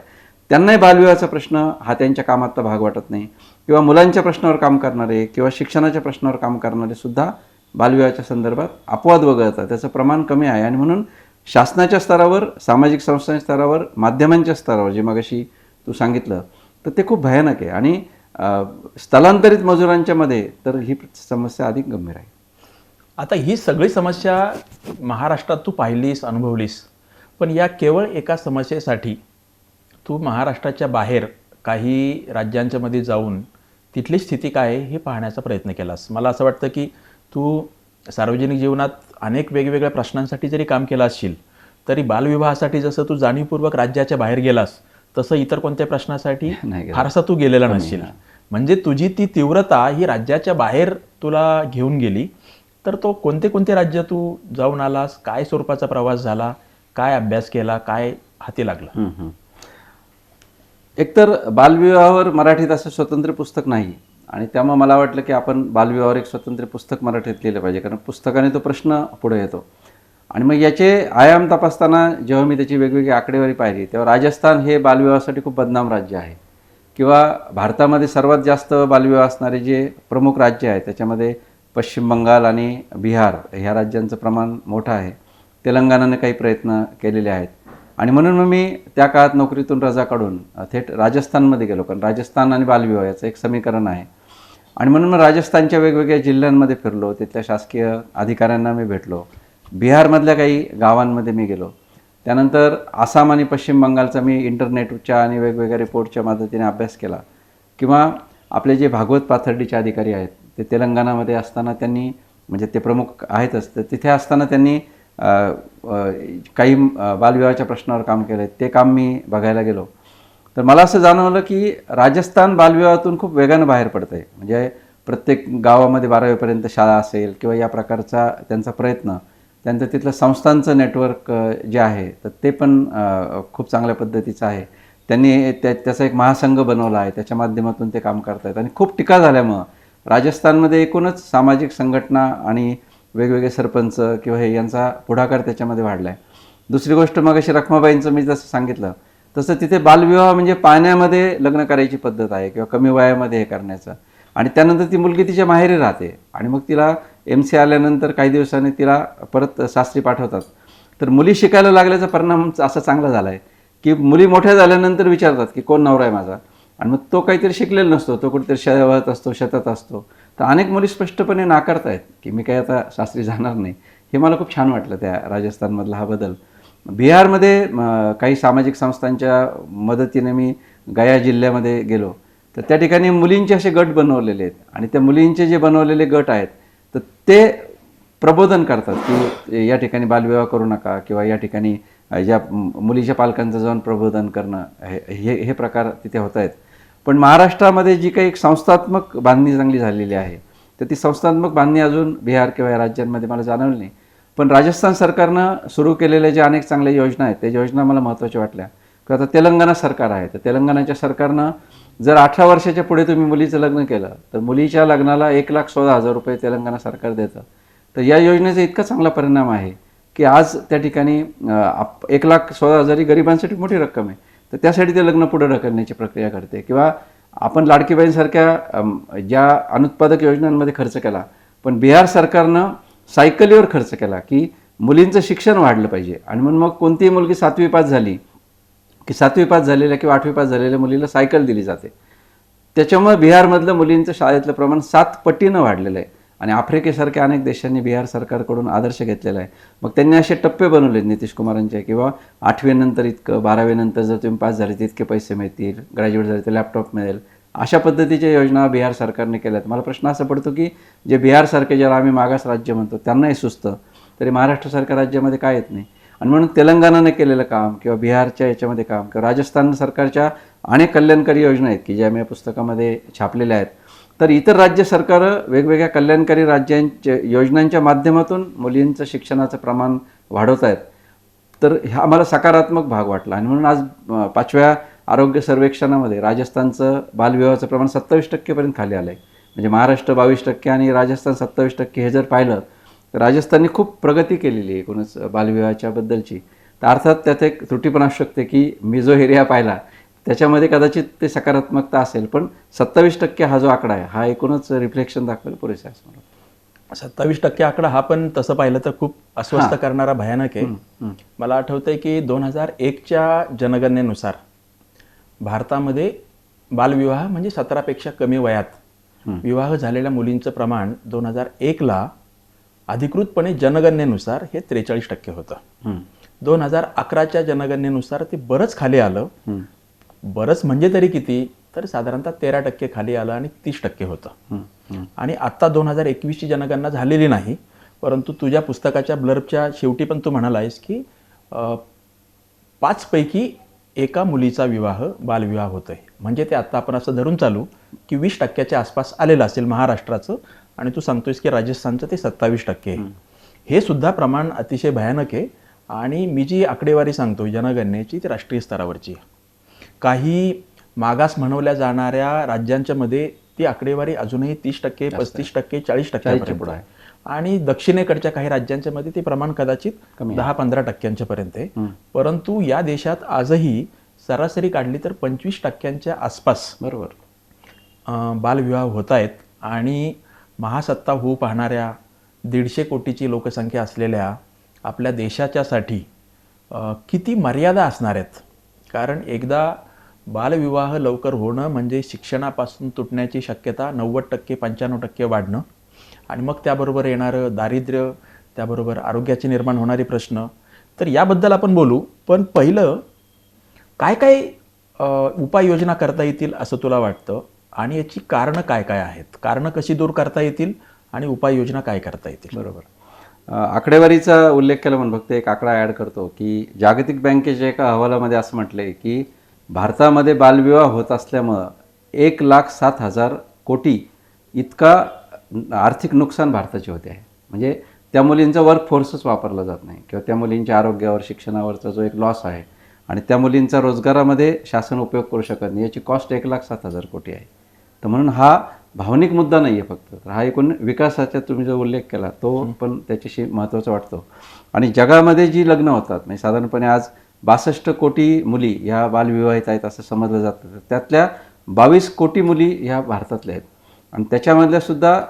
त्यांनाही बालविवाहाचा प्रश्न हा त्यांच्या कामातला भाग वाटत नाही किंवा मुलांच्या प्रश्नावर काम करणारे किंवा शिक्षणाच्या प्रश्नावर काम करणारे सुद्धा बालविवाहाच्या संदर्भात अपवाद वगळतात. त्याचं प्रमाण कमी आहे आणि म्हणून शासनाच्या स्तरावर, सामाजिक संस्थांच्या स्तरावर, माध्यमांच्या स्तरावर जे मगाशी तू सांगितलं तर ते खूप भयानक आहे. आणि स्थलांतरित मजुरांच्या मध्ये तर ही समस्या अधिक गंभीर आहे. आता ही सगळी समस्या महाराष्ट्रात तू पाहिलीस, अनुभवलीस, पण या केवळ एका समस्येसाठी तू महाराष्ट्राच्या बाहेर काही राज्यांच्या मध्ये जाऊन तिथली स्थिती काय आहे हे पाहण्याचा प्रयत्न केलास. मला असं वाटतं की तू सार्वजनिक जीवनात अनेक वेगवेगळ्या प्रश्नांसाठी जरी काम केलं असशील तरी बालविवाहासाठी जसं तू जाणीवपूर्वक राज्याच्या बाहेर गेलास तसं इतर कोणत्या प्रश्नासाठी फारसा तू गेलेला नसशील. म्हणजे तुझी ती तीव्रता ही राज्याच्या बाहेर तुला घेऊन गेली. तर तो कोणते कोणते राज्य तू जाऊन आलास, काय स्वरूपाचा प्रवास झाला, काय अभ्यास केला, काय हाती लागलं? एकतर बालविवाहावर मराठीत असं स्वतंत्र पुस्तक नाही आणि त्यामुळे मला वाटलं की आपण बालविवाहावर एक स्वतंत्र पुस्तक मराठीत लिहिलं पाहिजे, कारण पुस्तकाने तो प्रश्न पुढे येतो. आणि मग याचे आयाम तपासताना जेव्हा मी त्याची वेगवेगळी आकडेवारी पाहिली तेव्हा राजस्थान हे बालविवाहासाठी खूप बदनाम राज्य आहे किंवा भारतामध्ये सर्वात जास्त बालविवाह असणारे जे प्रमुख राज्य आहेत त्याच्यामध्ये पश्चिम बंगाल आणि बिहार ह्या राज्यांचं प्रमाण मोठं आहे. तेलंगणाने काही प्रयत्न केलेले आहेत आणि म्हणून मग मी त्या काळात नोकरीतून रजा काढून थेट राजस्थानमध्ये गेलो, कारण राजस्थान आणि बालविवाह याचं एक समीकरण आहे. आणि म्हणून मग राजस्थानच्या वेगवेगळ्या जिल्ह्यांमध्ये फिरलो, तिथल्या शासकीय अधिकाऱ्यांना मी भेटलो, बिहारमधल्या काही गावांमध्ये मी गेलो. त्यानंतर आसाम आणि पश्चिम बंगालचा मी इंटरनेटच्या आणि वेगवेगळ्या रिपोर्टच्या मदतीने अभ्यास केला किंवा आपले जे भागवत पाथर्डीचे अधिकारी आहेत ते तेलंगणामध्ये असताना त्यांनी, म्हणजे ते प्रमुख आहेतच, तर तिथे असताना त्यांनी काही बालविवाहाच्या प्रश्नावर काम केलं आहे. ते काम मी बघायला गेलो तर मला असं जाणवलं की राजस्थान बालविवाहातून खूप वेगानं बाहेर पडतं आहे. म्हणजे प्रत्येक गावामध्ये 12वीपर्यंत शाळा असेल किंवा या प्रकारचा त्यांचा प्रयत्न, त्यांचं तिथलं संस्थांचं नेटवर्क जे आहे तर ते पण खूप चांगल्या पद्धतीचं आहे. त्यांनी त्याचा एक महासंघ बनवला आहे, त्याच्या माध्यमातून ते काम करत आहेत आणि खूप टीका झाल्यामुळं राजस्थानमध्ये एकूणच सामाजिक संघटना आणि वेगवेगळे सरपंच किंवा हे यांचा पुढाकार त्याच्यामध्ये वाढला आहे. दुसरी गोष्ट, मग अशी रखमाबाईंचं मी जसं सांगितलं तसं तिथे बालविवाह म्हणजे पाण्यामध्ये लग्न करायची पद्धत आहे किंवा कमी वयामध्ये हे करण्याचं, आणि त्यानंतर ती मुलगी तिच्या माहेरी राहते आणि मग तिला MC आल्यानंतर काही दिवसांनी तिला परत सासरी पाठवतात. तर मुली शिकायला लागल्याचा परिणाम असा चांगला झाला आहे की मुली मोठ्या झाल्यानंतर विचारतात की कोण नवरा आहे माझा, आणि मग तो काहीतरी शिकलेला नसतो, तो कुठेतरी शहरात असतो, शेतात असतो. तर अनेक मुली स्पष्टपणे नाकारतायत की मी काही आता सासरी जाणार नाही. हे मला खूप छान वाटलं त्या राजस्थानमधला हा बदल. बिहारमध्ये काही सामाजिक संस्थांच्या मदतीने मी गया जिल्ह्यामध्ये गेलो तर त्या ठिकाणी मुलींचे असे गट बनवलेले आहेत आणि त्या मुलींचे जे बनवलेले गट आहेत तर ते प्रबोधन करतात की या ठिकाणी बालविवाह करू नका किंवा या ठिकाणी ज्या मुलीच्या पालकांचं जाऊन प्रबोधन करणं, हे हे प्रकार तिथे होत आहेत. पण महाराष्ट्रामध्ये जी काही एक संस्थात्मक बांधणी चांगली झालेली आहे तर ती संस्थात्मक बांधणी अजून बिहार किंवा या राज्यांमध्ये मला जाणवली नाही. पण राजस्थान सरकारनं सुरू केलेल्या ज्या अनेक चांगल्या योजना आहेत त्या योजना मला महत्त्वाच्या वाटल्या. किंवा आता तेलंगणा सरकार आहे तर तेलंगणाच्या सरकारनं जर 18 वर्षाच्या पुढे तुम्ही मुलीचं लग्न केलं तर मुलीच्या लग्नाला 1,16,000 रुपये तेलंगणा सरकार देतं. तर या योजनेचा इतका चांगला परिणाम आहे की आज त्या ठिकाणी 1,16,000 ही गरिबांसाठी मोठी रक्कम आहे. तर त्यासाठी ते लग्न पुढे ढकलण्याची प्रक्रिया करते. किंवा आपण लाडकी बहीणसारख्या ज्या अनुत्पादक योजनांमध्ये खर्च केला, पण बिहार सरकारनं सायकलीवर खर्च केला की मुलींचं शिक्षण वाढलं पाहिजे. आणि म्हणून मग कोणतीही मुलगी 7वी पास झाली की 7वी पास झालेल्या किंवा 8वी पास झालेल्या मुलीला सायकल दिली जाते. त्याच्यामुळे बिहारमधलं मुलींचं शाळेतलं प्रमाण 7 पटीनं वाढलेलं आहे. आणि आफ्रिकेसारख्या अनेक देशांनी बिहार सरकारकडून आदर्श घेतलेला आहे. मग त्यांनी असे टप्पे बनवले नितीश कुमारांचे, किंवा 8वी नंतर इतकं, 12वी नंतर जर तुम्ही पास झाले तर इतके पैसे मिळतील, ग्रॅज्युएट झाले तर लॅपटॉप मिळेल, अशा पद्धतीच्या योजना बिहार सरकारने केल्यात. मला प्रश्न असा पडतो की जे बिहारसारखे ज्याला आम्ही मागास राज्य म्हणतो त्यांनाही सुचतं, तरी महाराष्ट्रासारख्या राज्यामध्ये काय येत नाही. आणि म्हणून तेलंगणाने केलेलं काम किंवा बिहारच्या याच्यामध्ये काम किंवा राजस्थान सरकारच्या अनेक कल्याणकारी योजना आहेत की ज्या मी या पुस्तकामध्ये छापलेल्या आहेत. तर इतर राज्य सरकारं वेगवेगळ्या कल्याणकारी राज्यांच्या योजनांच्या माध्यमातून मुलींचं शिक्षणाचं प्रमाण वाढवत आहेत. तर हा मला सकारात्मक भाग वाटला. आणि म्हणून आज 5व्या आरोग्य सर्वेक्षणामध्ये राजस्थानचं बालविवाहाचं प्रमाण 27% खाली आलं आहे. म्हणजे महाराष्ट्र 22% आणि राजस्थान 27%. हे जर पाहिलं तर राजस्थानने खूप प्रगती केलेली आहे एकूणच बालविवाहाच्या बद्दलची. तर अर्थात त्यात एक त्रुटी पण असू शकते की मी जो एरिया पाहिला त्याच्यामध्ये कदाचित ते सकारात्मकता असेल, पण 27% हा जो आकडा आहे हा एकूणच रिफ्लेक्शन दाखवायला पुरेसा आहे असं मला वाटतं. 27% आकडा हा पण तसं पाहिलं तर खूप अस्वस्थ करणारा, भयानक आहे. मला आठवतंय की 2001च्या जनगणनेनुसार भारतामध्ये बालविवाह म्हणजे 17पेक्षा कमी वयात विवाह झालेल्या मुलींचं प्रमाण 2001ला अधिकृतपणे जनगणनेनुसार हे 43% होतं. 2011च्या जनगणनेनुसार ते बरंच खाली आलं. बरंच म्हणजे तरी किती, तर साधारणतः 13% खाली आलं आणि 30% होतं. आणि आत्ता 2021ची जनगणना झालेली नाही, परंतु तुझ्या पुस्तकाच्या ब्लर्बच्या शेवटी पण तू म्हणालायस की 5 पैकी एका मुलीचा विवाह बालविवाह होतोय. म्हणजे ते आत्ता आपण असं धरून चालू की 20%च्या आसपास आलेलं असेल महाराष्ट्राचं, आणि तू सांगतोयस की राजस्थानचं ते 27% आहे. हे सुद्धा प्रमाण अतिशय भयानक आहे. आणि मी जी आकडेवारी सांगतो जनगणनेची ती राष्ट्रीय स्तरावरची आहे. काही मागास म्हणवल्या जाणाऱ्या राज्यांच्या मध्ये ती आकडेवारी अजूनही 30%, 35%, 40% पुढे आहे. आणि दक्षिणेकडच्या काही राज्यांच्या मध्ये ते प्रमाण कदाचित 10-15% पर्यंत आहे. परंतु या देशात आजही सरासरी काढली तर 25% आसपास बरोबर बालविवाह होत आहेत. आणि महासत्ता होऊ पाहणाऱ्या 150 कोटीची लोकसंख्या असलेल्या आपल्या देशाच्यासाठी किती मर्यादा असणार आहेत. कारण एकदा बालविवाह लवकर होणं म्हणजे शिक्षणापासून तुटण्याची शक्यता 90%, 95% वाढणं, आणि मग त्याबरोबर येणारं दारिद्र्य, त्याबरोबर आरोग्याची निर्माण होणारे प्रश्न. तर याबद्दल आपण बोलू. पण पहिलं काय काय उपाययोजना करता येतील असं तुला वाटतं? आणि याची कारणं काय काय आहेत, कारणं कशी दूर करता येतील आणि उपाययोजना काय करता येतील? बरोबर. आकडेवारीचा उल्लेख केला म्हणून फक्त एक आकडा ॲड करतो की जागतिक बँकेच्या एका अहवालामध्ये असं म्हटलंय की भारतामध्ये बालविवाह होत असल्यामुळं 1,07,000 कोटी इतका आर्थिक नुकसान भारताचे होते आहे. म्हणजे त्या मुलींचा वर्कफोर्सच वापरला जात नाही किंवा त्या मुलींच्या आरोग्यावर शिक्षणावरचा जो एक लॉस आहे आणि त्या मुलींचा रोजगारामध्ये शासन उपयोग करू शकत नाही याची कॉस्ट 1,07,000 कोटी आहे. तर म्हणून हा भावनिक मुद्दा नाही आहे फक्त, तर हा एकूण विकासाचा तुम्ही जो उल्लेख केला तो पण त्याच्याशी महत्त्वाचा वाटतो. आणि जगामध्ये जी लग्न होतात म्हणजे साधारणपणे आज 62 कोटी मुली ह्या बालविवाहित आहेत असं समजलं जातं. त्यातल्या 22 कोटी मुली ह्या भारतातल्या आहेत आणि त्याच्यामधल्या सुद्धा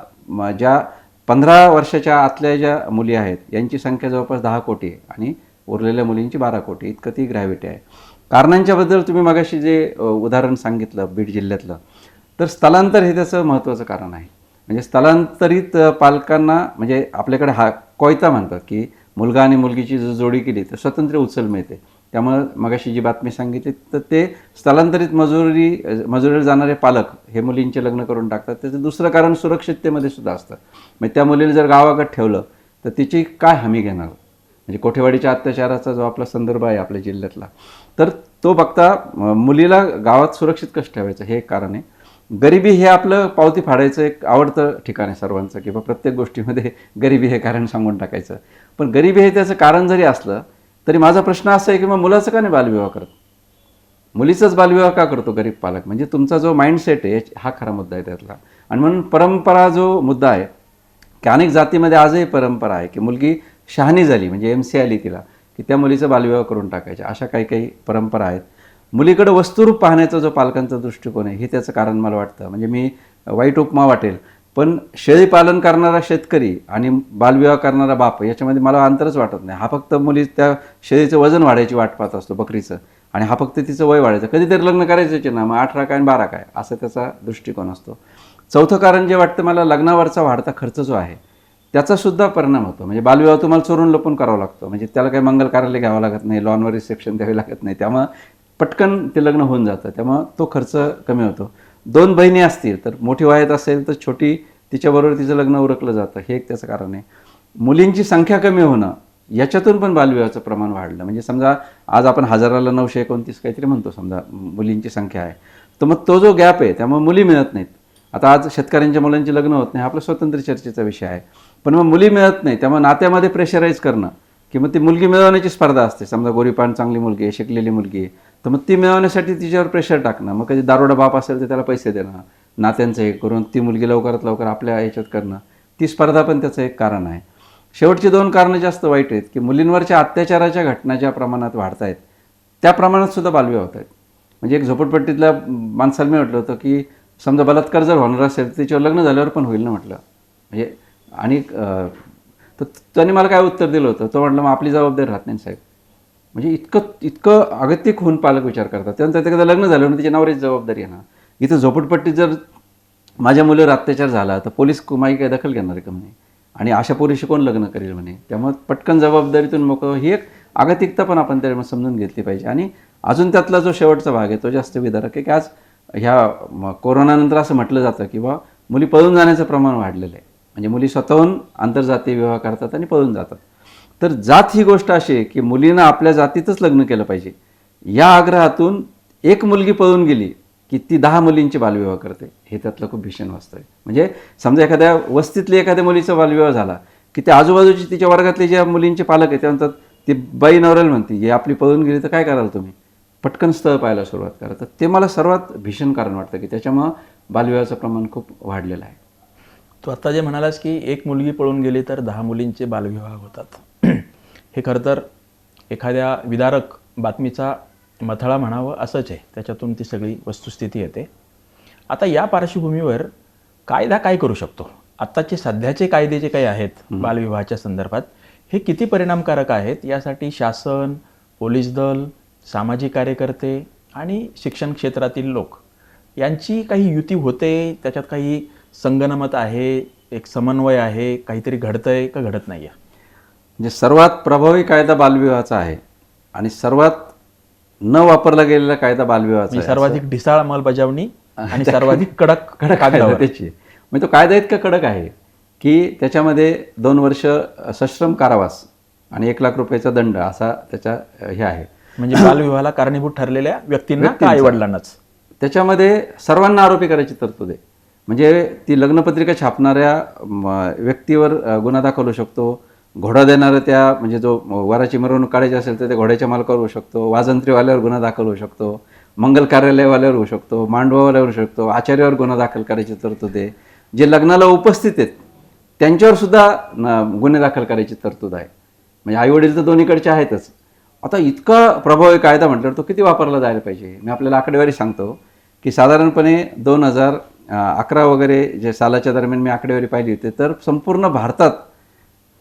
ज्या 15 वर्षाच्या आतल्या ज्या मुली आहेत यांची संख्या जवळपास 10 कोटी आहे आणि उरलेल्या मुलींची 12 कोटी इतकं ती ग्रॅव्हिटी आहे. कारणांच्याबद्दल तुम्ही मगाशी जे उदाहरण सांगितलं बीड जिल्ह्यातलं, तर स्थलांतर हे त्याचं महत्त्वाचं कारण आहे. म्हणजे स्थलांतरित पालकांना म्हणजे आपल्याकडे हा कोयता म्हणतात की मुलगा आणि मुलगीची जर जोडी केली तर स्वतंत्र उचल मिळते. त्यामुळं मगाशी जी बातमी सांगितली तर ते स्थलांतरित मजुरीला जाणारे पालक हे मुलींचे लग्न करून टाकतात. त्याचं दुसरं कारण सुरक्षिततेमध्ये सुद्धा असतं. म्हणजे त्या मुलीला जर गावाकडे ठेवलं तर तिची काय हमी घेणार, म्हणजे कोठेवाडीच्या अत्याचाराचा जो आपला संदर्भ आहे आपल्या जिल्ह्यातला, तर तो बघता मुलीला गावात सुरक्षित कसं ठेवायचं हे एक कारण आहे. गरिबी हे आपलं पावती फाडायचं एक आवडतं ठिकाण आहे सर्वांचं किंवा प्रत्येक गोष्टीमध्ये गरिबी हे कारण सांगून टाकायचं. पण गरिबी हे त्याचं कारण जरी असलं तरी माझा प्रश्न असा आहे की मग मुलाचं का नाही बालविवाह करत, मुलीचाच बालविवाह का करतो गरीब पालक? म्हणजे तुमचा जो माइंडसेट आहे हा खरा मुद्दा आहे त्यातला. आणि म्हणून परंपरा जो मुद्दा आहे की अनेक जातीमध्ये आजही परंपरा आहे की मुलगी शहाणी झाली म्हणजे MC आली तिला की त्या मुलीचा बालविवाह करून टाकायचा. अशा काही काही परंपरा आहेत. मुलीकडे वस्तुरूप पाहण्याचा जो पालकांचा दृष्टिकोन आहे हे त्याचं कारण मला वाटतं. म्हणजे मी वाईट उपमा वाटेल पण शेळी पालन करणारा शेतकरी आणि बालविवाह करणारा बाप याच्यामध्ये मला अंतरच वाटत नाही. हा फक्त मुली त्या शेळीचं वजन वाढायची वाट पाहत असतो बकरीचं आणि हा फक्त तिचं वय वाढायचं, कधीतरी लग्न करायचं ना मग 18 काय आणि 12 काय असं त्याचा दृष्टिकोन असतो. चौथं कारण जे वाटतं मला लग्नावरचा वाढता खर्च जो आहे त्याचासुद्धा परिणाम होतो. म्हणजे बालविवाह तुम्हाला चोरून लपून करावा लागतो, म्हणजे त्याला काही मंगल कार्यालय घ्यावं लागत नाही, लॉनवर रिसेप्शन द्यावे लागत नाही, त्यामुळं पटकन ते लग्न होऊन जातं, त्यामुळं तो खर्च कमी होतो. 2 बहिणी असतील तर मोठी वयात असेल तर छोटी तिच्याबरोबर तिचं लग्न उरकलं जातं, हे एक त्याचं कारण आहे. मुलींची संख्या कमी होणं याच्यातून पण बालविवाहाचं प्रमाण वाढलं. म्हणजे समजा आज आपण 1000ला 929 काहीतरी म्हणतो समजा मुलींची संख्या आहे, तर मग तो जो गॅप आहे त्यामुळे मुली मिळत नाहीत. आता आज शेतकऱ्यांच्या मुलांची लग्न होत नाही, आपला स्वतंत्र चर्चेचा विषय आहे, पण मग मुली मिळत नाही त्यामुळे नात्यामध्ये प्रेशराईज करणं की मग ती मुलगी मिळवण्याची स्पर्धा असते. समजा गोरीपान चांगली मुलगी आहे, शिकलेली मुलगी आहे, तर मग ती मिळवण्यासाठी तिच्यावर प्रेशर टाकणं, मग कधी दारोडा बाप असेल तर त्याला पैसे देणं, नात्यांचं हे करून ती मुलगी लवकरात लवकर आपल्या ह्याच्यात करणं, ती स्पर्धा पण त्याचं एक कारण आहे. शेवटची 2 कारणं जास्त वाईट आहेत की मुलींवरच्या अत्याचाराच्या घटना ज्या प्रमाणात वाढत आहेत त्या प्रमाणात सुद्धा बालविवाह होत आहेत. म्हणजे एक झोपडपट्टीतल्या माणसाला मी म्हटलं होतं की समजा बलात्कार जर होणार असेल तर त्याच्यावर लग्न झाल्यावर पण होईल ना म्हटलं. म्हणजे आणि तर त्याने मला काय उत्तर दिलं होतं, तो म्हटलं मग आपली जबाबदारी राहत नाही साहेब. म्हणजे इतकं अगतिक होऊन पालक विचार करतात. त्यानंतर एखादं लग्न झालं ना तिच्या नवऱ्याची जबाबदारी आहे ना. इथं झोपडपट्टीत जर माझ्या मुलीवर अत्याचार झाला तर पोलीस माझी काही दखल घेणार आहे का म्हणे, आणि अशा पोरीशी कोण लग्न करेल म्हणे. त्यामुळे पटकन जबाबदारीतून मोकळं, ही एक अगतिकता पण आपण त्यामुळे समजून घेतली पाहिजे. आणि अजून त्यातला जो शेवटचा भाग आहे तो जास्त विदारक आहे की आज ह्या कोरोनानंतर असं म्हटलं जातं की बा मुली पळून जाण्याचं प्रमाण वाढलेलं आहे. म्हणजे मुली स्वतःहून आंतरजातीय विवाह करतात आणि पळून जातात. तर जात ही गोष्ट अशी आहे की मुलीनं आपल्या जातीतच लग्न केलं पाहिजे या आग्रहातून एक मुलगी पळून गेली की ती 10 मुलींचे बालविवाह करते, हे त्यातलं खूप भीषण वास्तव आहे. म्हणजे समजा एखाद्या वस्तीतली एखाद्या मुलीचा बालविवाह झाला की त्या आजूबाजूची तिच्या वर्गातले ज्या मुलींचे पालक आहेत त्यानंतर ती बाई नवऱ्याला म्हणते हे आपली पळून गेली तर काय कराल तुम्ही, पटकन स्थळ पाहायला सुरुवात करा. तर ते मला सर्वात भीषण कारण वाटतं की त्याच्यामुळं बालविवाहाचं प्रमाण खूप वाढलेलं आहे. तू आत्ता जे म्हणालास की एक मुलगी पळून गेली तर 10 मुलींचे बालविवाह होतात, हे खरं तर एखाद्या विदारक बातमीचा मथळा म्हणावं असंच आहे, त्याच्यातून ती सगळी वस्तुस्थिती येते. आता या पार्श्वभूमीवर कायदा काय करू शकतो? आत्ताचे सध्याचे कायदे जे काही आहेत बालविवाहाच्या संदर्भात हे किती परिणामकारक आहेत, यासाठी शासन, पोलीस दल, सामाजिक कार्यकर्ते आणि शिक्षण क्षेत्रातील लोक यांची काही युती होते, त्याच्यात काही संगनमत आहे, एक समन्वय आहे, काहीतरी घडतंय का घडत नाही आहे? म्हणजे सर्वात प्रभावी कायदा बालविवाहाचा आहे आणि सर्वात न वापरला गेलेला कायदा बालविवाहाचा आहे. सर्वाधिक ढिसाळ अंमलबजावणी आणि सर्वाधिक कडक कडक कागदावर. त्याची म्हणजे तो कायदा इतका कडक आहे की त्याच्यामध्ये 2 वर्ष सश्रम कारावास आणि 1 लाख रुपयाचा दंड असा त्याच्या हे आहे. म्हणजे बालविवाहाला कारणीभूत ठरलेल्या व्यक्तींना का व्यक्तींचा. आईवडिलांनाच. त्याच्यामध्ये सर्वांना आरोपी करायची तरतूद आहे. म्हणजे ती लग्नपत्रिका छापणाऱ्या व्यक्तीवर गुन्हा दाखल होऊ शकतो, घोडा देणारा त्या म्हणजे जो वराची मिरवणूक काढायची असेल तर त्या घोड्याच्या मालकावर होऊ शकतो, वाजंत्रीवाल्यावर गुन्हा दाखल होऊ शकतो, मंगल कार्यालयवाल्यावर होऊ शकतो, मांडवावाल्यावर होऊ शकतो, आचार्यावर गुन्हा दाखल करायची तरतूद आहे. जे लग्नाला उपस्थित आहेत त्यांच्यावर सुद्धा गुन्हे दाखल करायची तरतूद आहे. म्हणजे आईवडील तर दोन्हीकडचे आहेतच. आता इतका प्रभावी कायदा म्हटल्यावर तो किती वापरला जायला पाहिजे. मी आपल्याला आकडेवारी सांगतो की साधारणपणे 2011 वगैरे जे सालाच्या दरम्यान मी आकडेवारी पाहिली होती तर संपूर्ण भारतात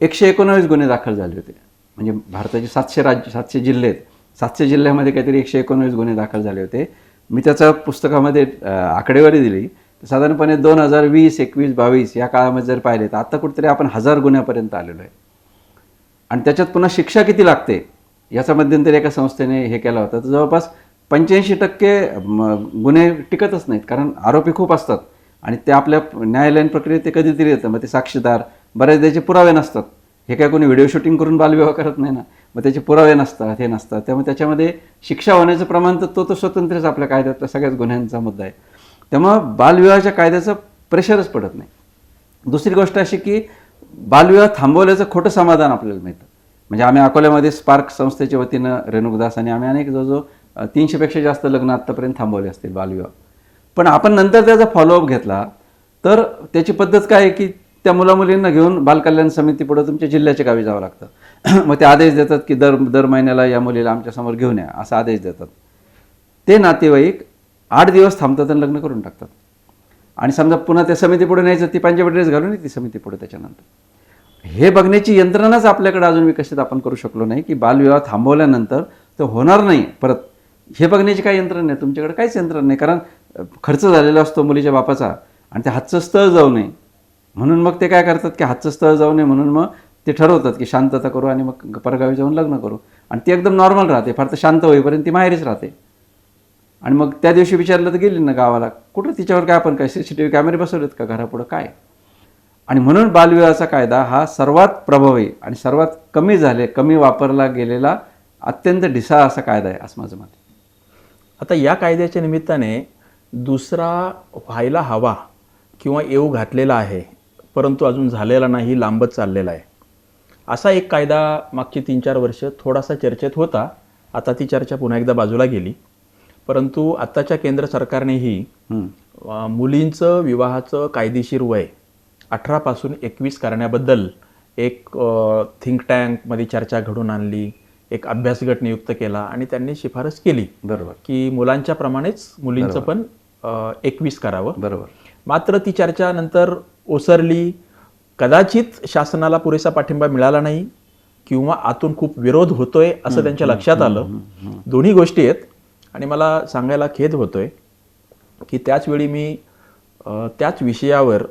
119 गुन्हे दाखल झाले होते. म्हणजे भारताचे 700 जिल्हे आहेत, 700 जिल्ह्यामध्ये काहीतरी 119 गुन्हे दाखल झाले होते. मी त्याच्या पुस्तकामध्ये आकडेवारी दिली तर साधारणपणे 2020, 21, 22 या काळामध्ये जर पाहिले तर आता कुठेतरी आपण 1000 गुन्ह्यापर्यंत आलेलो आहे. आणि त्याच्यात पुन्हा शिक्षा किती लागते याचा मध्यंतरी एका संस्थेने हे केला होता तर जवळपास 85% गुन्हे टिकतच नाहीत, कारण आरोपी खूप असतात आणि ते आपल्या न्यायालयीन प्रक्रियेत ते कधीतरी येतं. मग ते साक्षीदार बऱ्याच त्याचे पुरावे नसतात. हे काय कोणी व्हिडिओ शूटिंग करून बालविवाह करत नाही ना, मग त्याचे पुरावे नसतात, हे नसतात. त्यामुळे त्याच्यामध्ये शिक्षा होण्याचं प्रमाण तर तो स्वतंत्रच आपल्या कायद्यातल्या सगळ्याच गुन्ह्यांचा मुद्दा आहे. त्यामुळं बालविवाहाच्या कायद्याचं प्रेशरच पडत नाही. दुसरी गोष्ट अशी की बालविवाह थांबवल्याचं खोटं समाधान आपल्याला मिळतं. म्हणजे आम्ही अकोल्यामध्ये स्पार्क संस्थेच्या वतीनं रेणुकदास आणि आम्ही अनेक जवळजवळ 300पेक्षा जास्त लग्न आत्तापर्यंत थांबवले असतील बालविवाह. पण आपण नंतर त्याचा फॉलोअप घेतला तर त्याची पद्धत काय आहे की त्या मुलामुलींना घेऊन बालकल्याण समितीपुढे तुमच्या जिल्ह्याच्या गावी जावं लागतं. मग ते आदेश देतात की दर महिन्याला या मुलीला आमच्यासमोर घेऊन या असा आदेश देतात. ते नातेवाईक 8 दिवस थांबतात आणि लग्न करून टाकतात. आणि समजा पुन्हा त्या समितीपुढे न्यायचं, ती पंजाबी ड्रेस घालून ती समितीपुढे त्याच्यानंतर. हे बघण्याची यंत्रणाच आपल्याकडे अजून विकसित आपण करू शकलो नाही की बालविवाह थांबवल्यानंतर तो होणार नाही परत, हे बघण्याची काही यंत्रणा नाही. तुमच्याकडे काहीच यंत्रणा नाही, कारण खर्च झालेला असतो मुलीच्या बापाचा आणि त्या हातचं स्थळ जाऊ नये म्हणून मग ते काय करतात की हातचं स्थळ जाऊ नये म्हणून मग ते ठरवतात की शांतता करू आणि मग परगावी जाऊन लग्न करू. आणि ती एकदम नॉर्मल राहते, फार तर शांत होईपर्यंत ती माहेरीच राहते. आणि मग त्या दिवशी विचारलं तर गेली ना गावाला, कुठं तिच्यावर काय आपण काय CCTV कॅमेरे बसवलेत का घरापुढं काय. आणि म्हणून बालविवाहाचा कायदा हा सर्वात प्रभावी आणि सर्वात कमी वापरला गेलेला अत्यंत ढिसाळ असा कायदा आहे असं माझं मत आहे. आता या कायद्याच्या निमित्ताने दुसरा व्हायला हवा किंवा येऊ घातलेला आहे परंतु अजून झालेला नाही, लांबच चाललेला आहे, असा एक कायदा मागची 3-4 वर्ष थोडासा चर्चेत होता. आता ती चर्चा पुन्हा एकदा बाजूला गेली. परंतु आत्ताच्या केंद्र सरकारनेही मुलींचं विवाहाचं कायदेशीर वय 18 पासून 21 करण्याबद्दल एक थिंक टँकमध्ये चर्चा घडून आणली, एक अभ्यासगट नियुक्त केला आणि त्यांनी शिफारस केली बरोबर की मुलांच्या प्रमाणेच मुलींचं पण 21 करावं. बरोबर. मात्र ती चर्चा नंतर ओसरली. कदाचित शासनाला पुरेसा पाठिंबा मिळाला नाही किंवा आतून खूप विरोध होतोय असं त्यांच्या लक्षात आलं. दोन्ही गोष्टी आहेत. आणि मला सांगायला खेद होतोय की त्याचवेळी मी त्याच विषयावर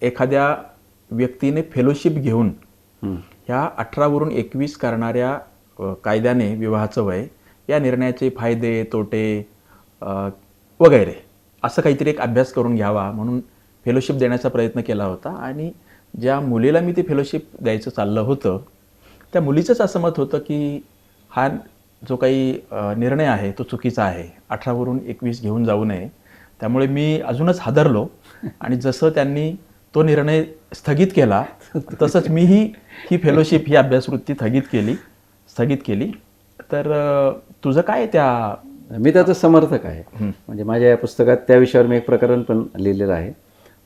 एखाद्या व्यक्तीने फेलोशिप घेऊन ह्या 18 वरून 21 करणाऱ्या कायद्याने विवाहाचं वय या निर्णयाचे फायदे तोटे वगैरे असं काहीतरी एक अभ्यास करून घ्यावा म्हणून फेलोशिप देण्याचा प्रयत्न केला होता. आणि ज्या मुलीला मी ती फेलोशिप द्यायचं चाललं होतं त्या मुलीचंच असं मत होतं की हा जो काही निर्णय आहे तो चुकीचा आहे, 18 वरून 21 घेऊन जाऊ नये. त्यामुळे मी अजूनच हादरलो आणि जसं त्यांनी तो निर्णय स्थगित केला तसंच मीही ही फेलोशिप ही अभ्यासवृत्ती स्थगित केली. तर तुझं काय त्या. मी त्याचं समर्थक आहे. म्हणजे माझ्या या पुस्तकात त्या विषयावर मी एक प्रकरण पण लिहिलेलं आहे.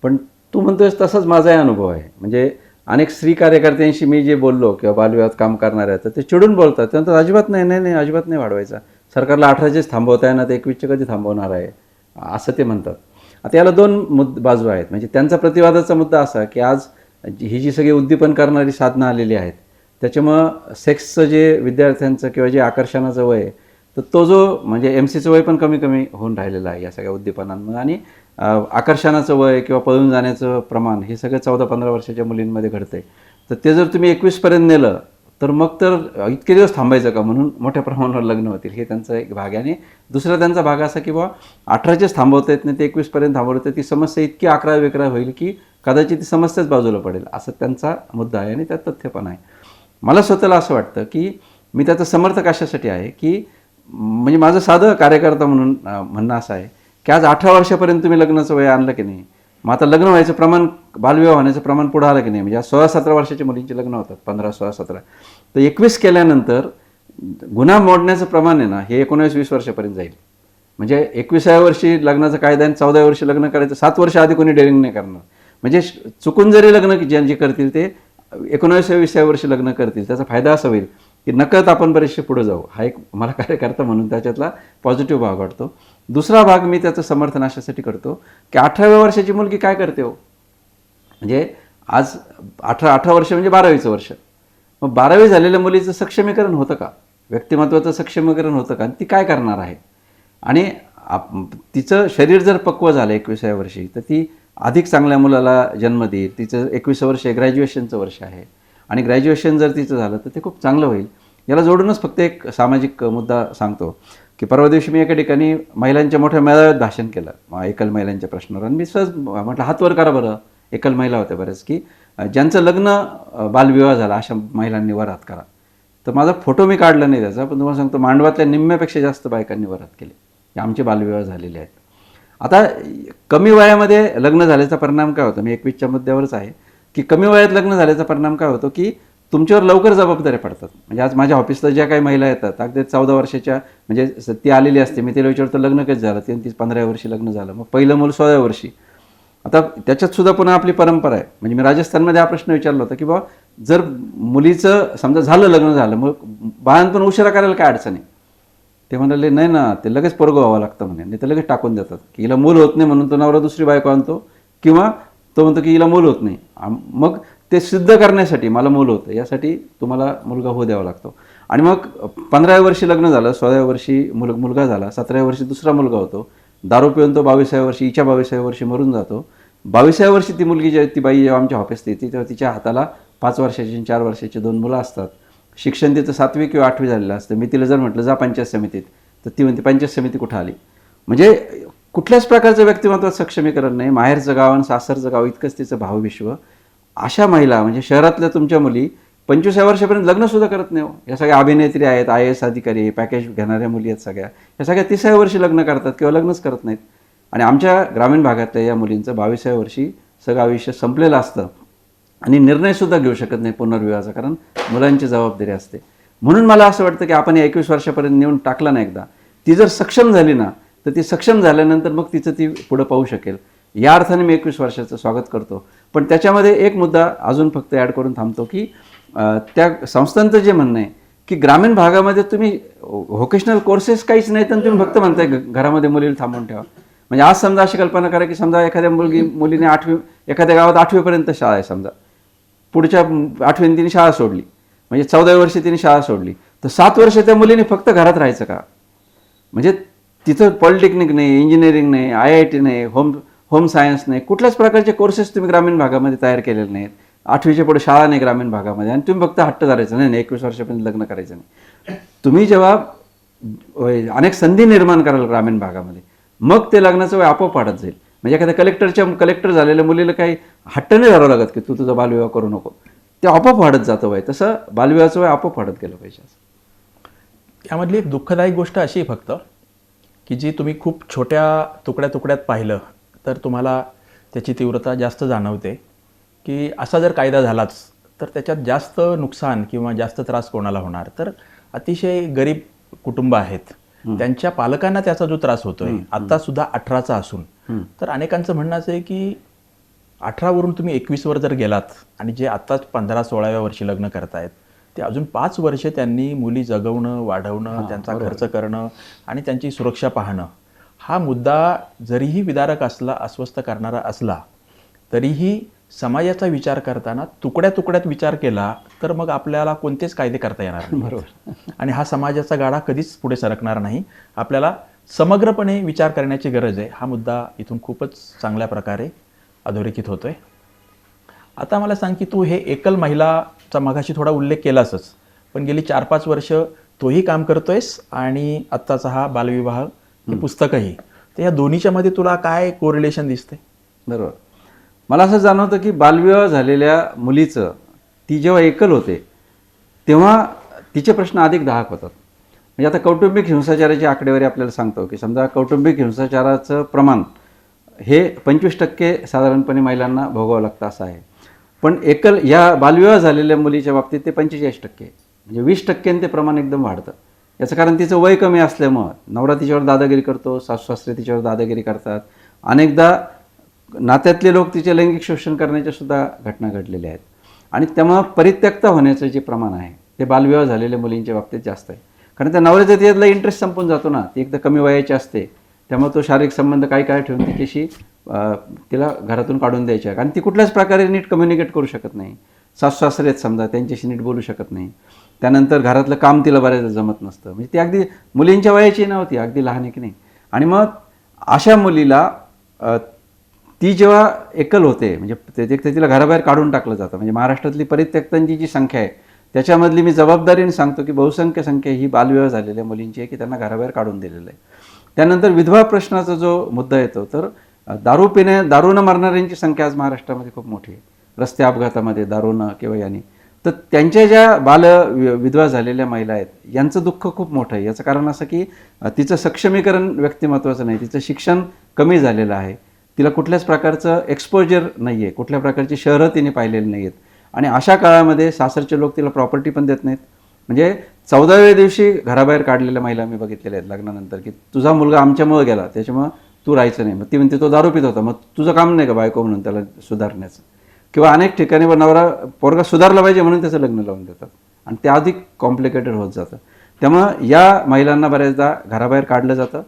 पण तू म्हणतोयस तसाच माझाही अनुभव आहे. म्हणजे अनेक स्त्री कार्यकर्त्यांशी मी जे बोललो किंवा बालविवाहात काम करणाऱ्या तर ते चिडून बोलतात, त्यानंतर अजिबात नाही अजिबात नाही वाढवायचा, सरकारला 18चेच थांबवता येणार तर 21चे कधी थांबवणार आहे असं ते म्हणतात. आता याला 2 बाजू आहेत. म्हणजे त्यांचा प्रतिवादाचा मुद्दा असा की आज ही जी सगळी उद्दीपन करणारी साधनं आलेली आहेत त्याच्यामुळं सेक्सचं जे विद्यार्थ्यांचं किंवा जे आकर्षणाचं वय तर तो जो म्हणजे MCचं वय पण कमी होऊन राहिलेलं आहे या सगळ्या उद्दीपनांमुळे. आणि आकर्षणाचं वय किंवा पळून जाण्याचं प्रमाण हे सगळं 14-15 वर्षाच्या मुलींमध्ये घडतंय. तर ते जर तुम्ही 21पर्यंत नेलं तर मग तर इतके दिवस थांबायचं का म्हणून मोठ्या प्रमाणावर लग्न होतील, हे त्यांचा एक भाग आहे. आणि दुसरा त्यांचा भाग असा की बाबा 18चेच थांबवता येत नाही, ते 21पर्यंत थांबवलं तर ती समस्या इतकी आकरा वेकरा होईल की कदाचित ती समस्याच बाजूला पडेल, असं त्यांचा मुद्दा आहे. आणि त्यात तथ्य पण आहे. मला स्वतःला असं वाटतं की मी त्याचं समर्थक अशासाठी आहे की म्हणजे माझं साधं कार्यकर्ता म्हणून म्हणणं असं आहे की आज 18 वर्षापर्यंत तुम्ही लग्नाचं वय आणलं की नाही, मग आता लग्न व्हायचं प्रमाण, बालविवाह होण्याचं प्रमाण पुढं आलं की नाही. म्हणजे आज 16-17 वर्षाच्या मुलींची लग्न होतात, 15-16-17, तर 21 केल्यानंतर गुन्हा मोडण्याचं प्रमाण आहे ना, हे 19-20 वर्षापर्यंत जाईल. म्हणजे 21व्या वर्षी लग्नाचा कायदा आणि 14व्या वर्षी लग्न करायचं, 7 वर्ष आधी कोणी डेअरिंग नाही करणार. म्हणजे चुकून जरी लग्न जे करतील ते 19-20व्या वर्षी लग्न करतील, त्याचा फायदा असा होईल की नकळत आपण बरेचसे पुढे जाऊ. हा एक मला कार्यकर्ता म्हणून त्याच्यातला पॉझिटिव्ह भाग वाटतो. दुसरा भाग मी त्याचं समर्थन अशासाठी करतो की 18व्या वर्षाची मुलगी काय करते हो, म्हणजे आज 18 वर्ष म्हणजे 12वीचं वर्ष, मग 12वी झालेल्या मुलीचं सक्षमीकरण होतं का, व्यक्तिमत्वाचं सक्षमीकरण होतं का, आणि ती काय करणार आहे. आणि तिचं शरीर जर पक्व झालं 21व्या वर्षी तर ती अधिक चांगल्या मुलाला जन्म देईल. तिचं 21 वर्ष ग्रॅज्युएशनचं वर्ष आहे आणि ग्रॅज्युएशन जर तिचं झालं तर ते खूप चांगलं होईल. याला जोडूनच फक्त एक सामाजिक मुद्दा सांगतो की परवा दिवशी मी एका ठिकाणी महिलांच्या मोठ्या मेळाव्यात भाषण केलं एकल महिलांच्या प्रश्नावर, आणि मी सहज म्हटलं हात वर करा बरं, एकल महिला होत्या बऱ्याच, की ज्यांचं लग्न बालविवाह झाला अशा महिलांनी वर हात करा. तर माझा फोटो मी काढला नाही त्याचा, पण तुम्हाला सांगतो मांडवातल्या निम्म्यापेक्षा जास्त बायकांनी वर हात केले की आमचे बालविवाह झालेले आहेत. आता कमी वयामध्ये लग्न झाल्याचा परिणाम काय होतो, मी 21च्या मुद्द्यावरच आहे की कमी वयात लग्न झाल्याचा परिणाम काय होतो की तुमच्यावर लवकर जबाबदाऱ्या पडतात. म्हणजे आज माझ्या ऑफिसला ज्या काही महिला येतात अगदी 14 वर्षाच्या, म्हणजे ती आलेली असते, मी तिला विचारतो लग्न कधी झालं, ती 15व्या वर्षी लग्न झालं, मग पहिलं मूल 16व्या वर्षी. आता त्याच्यात सुद्धा पुन्हा आपली परंपरा आहे. म्हणजे मी राजस्थानमध्ये हा प्रश्न विचारला होता की बाबा जर मुलीचं समजा झालं लग्न झालं, मग बाळंतपण उशिरा करायला काय अडचण आहे. ते म्हणाले नाही ना, ते लगेच पोरगं व्हावं लागतं म्हणे, नाही तर लगेच टाकून देतात की हिला मूल होत नाही म्हणून तो नवरा दुसरी बायको आणतो, किंवा तो म्हणतो की हिला मूल होत नाही, मग ते सिद्ध करण्यासाठी मला मूल होतं यासाठी तुम्हाला मुलगा होऊ द्यावा लागतो. आणि मग 15व्या वर्षी लग्न झालं, 16व्या वर्षी मुलगा झाला, 17व्या वर्षी दुसरा मुलगा होतो, दारू पिऊन तो 22व्या वर्षी, हिच्या 22व्या वर्षी मरून जातो. 22व्या वर्षी ती मुलगी ती बाई जेव्हा आमच्या ऑफिसला येते तेव्हा तिच्या हाताला 5 वर्षाची आणि 4 वर्षाची 2 मुलं असतात. शिक्षण तिचं 7वी किंवा 8वी झालेलं असतं. मी तिला जर म्हटलं जा पंचायत समितीत, तर ती म्हणते पंचायत समिती कुठं आली. म्हणजे कुठल्याच प्रकारचं व्यक्तिमत्वात सक्षमीकरण नाही, माहेरचं गाव आणि सासरचं गाव इतकंच तिचं भावविश्व. अशा महिला म्हणजे शहरातल्या तुमच्या मुली 25व्या वर्षापर्यंत लग्नसुद्धा करत नाही हो. या सगळ्या अभिनेत्री आहेत, IAS अधिकारी, पॅकेज घेणाऱ्या मुली आहेत सगळ्या, या सगळ्या 30व्या वर्षी लग्न करतात किंवा लग्नच करत नाहीत. आणि आमच्या ग्रामीण भागातल्या या मुलींचं 22व्या वर्षी सगळं आयुष्य संपलेलं असतं आणि निर्णयसुद्धा घेऊ शकत नाही पुनर्विवाहाचा, कारण मुलांची जबाबदारी असते. म्हणून मला असं वाटतं की आपण 21 वर्षापर्यंत नेऊन टाकलं ना एकदा, ती जर सक्षम झाली ना, तर ती सक्षम झाल्यानंतर मग तिचं ती पुढं पाहू शकेल. या अर्थाने मी 21 वर्षाचं स्वागत करतो. पण त्याच्यामध्ये एक मुद्दा अजून फक्त ॲड करून थांबतो की त्या संस्थांचं जे म्हणणं आहे की ग्रामीण भागामध्ये तुम्ही व्होकेशनल कोर्सेस काहीच नाहीत आणि तुम्ही फक्त म्हणताय घरामध्ये मुलीला थांबवून ठेवा. म्हणजे आज समजा अशी कल्पना करा की समजा एखाद्या मुलीने 8वी, एखाद्या गावात 8वीपर्यंत शाळा आहे समजा, पुढच्या 8वीने तिने शाळा सोडली, म्हणजे 14व्या वर्षी तिने शाळा सोडली, तर 7 वर्ष त्या मुलीने फक्त घरात राहायचं का. म्हणजे तिथं पॉलिटेक्निक नाही, इंजिनिअरिंग नाही, IIT नाही, होम सायन्स नाही, कुठल्याच प्रकारचे कोर्सेस तुम्ही ग्रामीण भागामध्ये तयार केलेले नाहीत. 8वीच्या पुढे शाळा नाही ग्रामीण भागामध्ये, आणि तुम्ही फक्त हट्ट धरायचं नाही 21 वर्षापर्यंत लग्न करायचं नाही. तुम्ही जेव्हा अनेक संधी निर्माण कराल ग्रामीण भागामध्ये, मग ते लग्नाचं वय आपोआप वाढत जाईल. म्हणजे एखाद्या कलेक्टर झालेल्या मुलीला काही हट्ट नाही धरावं लागत की तू तुझा बालविवाह करू नको, ते आपोआप वाढत जातं वय. तसं बालविवाहाचं वय आपोआप वाढत गेलं पाहिजे. यामधली एक दुःखदायक गोष्ट अशी आहे फक्त की जी तुम्ही खूप छोट्या तुकड्यात पाहिलं तर तुम्हाला त्याची तीव्रता जास्त जाणवते की असा जर कायदा झालाच तर त्याच्यात जास्त नुकसान किंवा जास्त त्रास कोणाला होणार, तर अतिशय गरीब कुटुंब आहेत त्यांच्या पालकांना त्याचा जो त्रास होतोय आता सुद्धा 18चा असून. तर अनेकांचं म्हणणं असं आहे की 18वरून तुम्ही 21वर जर गेलात आणि जे आत्ताच 15-16व्या वर्षी लग्न करतायत ते अजून 5 वर्षे त्यांनी मुली जगवणं, वाढवणं, त्यांचा खर्च करणं आणि त्यांची सुरक्षा पाहणं, हा मुद्दा जरीही विदारक असला, अस्वस्थ करणारा असला, तरीही समाजाचा विचार करताना तुकड्यात विचार केला तर मग आपल्याला कोणतेच कायदे करता येणार नाही. बरोबर. आणि हा समाजाचा गाडा कधीच पुढे सरकणार नाही. आपल्याला समग्रपणे विचार करण्याची गरज आहे. हा मुद्दा इथून खूपच चांगल्या प्रकारे अधोरेखित होतोय. आता मला सांग की तू हे एकल महिलाचा मगाशी थोडा उल्लेख केलासच, पण गेली 4-5 वर्ष तोही काम करतोयस आणि आत्ताचा हा बालविवाह हे पुस्तकही. तर या दोन्हीच्या मध्ये तुला काय कोरिलेशन दिसते? बरोबर. मला असं जाणवतं की बालविवाह झालेल्या मुलीचं, ती जेव्हा एकल होते तेव्हा तिचे प्रश्न अधिक दाहक होतात. म्हणजे आता कौटुंबिक हिंसाचाराची आकडेवारी आपल्याला सांगतो की समजा कौटुंबिक हिंसाचाराचं प्रमाण हे 25% साधारणपणे महिलांना भोगावं लागतं असं आहे. पण एकल या बालविवाह झालेल्या मुलीच्या बाबतीत ते 45%, म्हणजे 20% ते प्रमाण एकदम वाढतं. याचं कारण तिचं वय कमी असल्यामुळं नवरा तिच्यावर दादागिरी करतो, सासू-सासरे तिच्यावर दादागिरी करतात. अनेकदा नात्यातले लोक तिचे लैंगिक शोषण करण्याच्या सुद्धा घटना घडलेल्या आहेत. आणि त्यामुळं परित्यक्ता होण्याचं जे प्रमाण आहे ते बालविवाह झालेल्या मुलींच्या बाबतीत जास्त आहे. कारण त्या नवऱ्याचा तिच्यातला इंटरेस्ट संपून जातो ना, ती एकदा कमी वयाची असते, त्यामुळे तो शारीरिक संबंध काही काळ ठेवून तिच्याशी तिला घरातून काढून द्यायच्या. कारण ती कुठल्याच प्रकारे नीट कम्युनिकेट करू शकत नाही. सासू-सासरे आहेत समजा, त्यांच्याशी नीट बोलू शकत नाही. त्यानंतर घरातलं काम तिला बऱ्याचदा जमत नसतं. म्हणजे ती अगदी मुलींच्या वयाची नव्हती, अगदी लहान आहे की नाही. आणि मग अशा मुलीला ती जेव्हा एकल होते, म्हणजे एक तर तिला घराबाहेर काढून टाकलं जातं. म्हणजे महाराष्ट्रातली परित्यक्तांची जी संख्या आहे त्याच्यामधली मी जबाबदारीने सांगतो की बहुसंख्य संख्या ही बालविवाह झालेल्या मुलींची आहे की त्यांना घराबाहेर काढून दिलेलं आहे. त्यानंतर विधवा प्रश्नाचा जो मुद्दा येतो, तर दारूनं मरणाऱ्यांची संख्या आज महाराष्ट्रामध्ये खूप मोठी आहे. रस्ते अपघातामध्ये दारूनं किंवा याने. तर त्यांच्या ज्या विधवा झालेल्या महिला आहेत यांचं दुःख खूप मोठं आहे. याचं कारण असं की तिचं सक्षमीकरण व्यक्तिमत्वाचं नाही, तिचं शिक्षण कमी झालेलं आहे, तिला कुठल्याच प्रकारचं एक्सपोजर नाही आहे, कुठल्या प्रकारची शहरं तिने पाहिलेली नाही आहेत. आणि अशा काळामध्ये सासरचे लोक तिला प्रॉपर्टी पण देत नाहीत. म्हणजे 14व्या दिवशी घराबाहेर काढलेल्या महिला मी बघितलेल्या आहेत लग्नानंतर, की तुझा मुलगा आमच्यामुळे गेला त्याच्यामुळं तू राहायचं नाही. मग ती म्हणते तो दारू पित होता, मग तुझं काम नाही का बायको म्हणून त्याला सुधारण्याचं. किंवा अनेक ठिकाणी नवरा पोरगा सुधारला पाहिजे म्हणून त्याचं लग्न लावून देतात आणि ते अधिक कॉम्प्लिकेटेड होत जातं. त्यामुळं या महिलांना बऱ्याचदा घराबाहेर काढलं जातं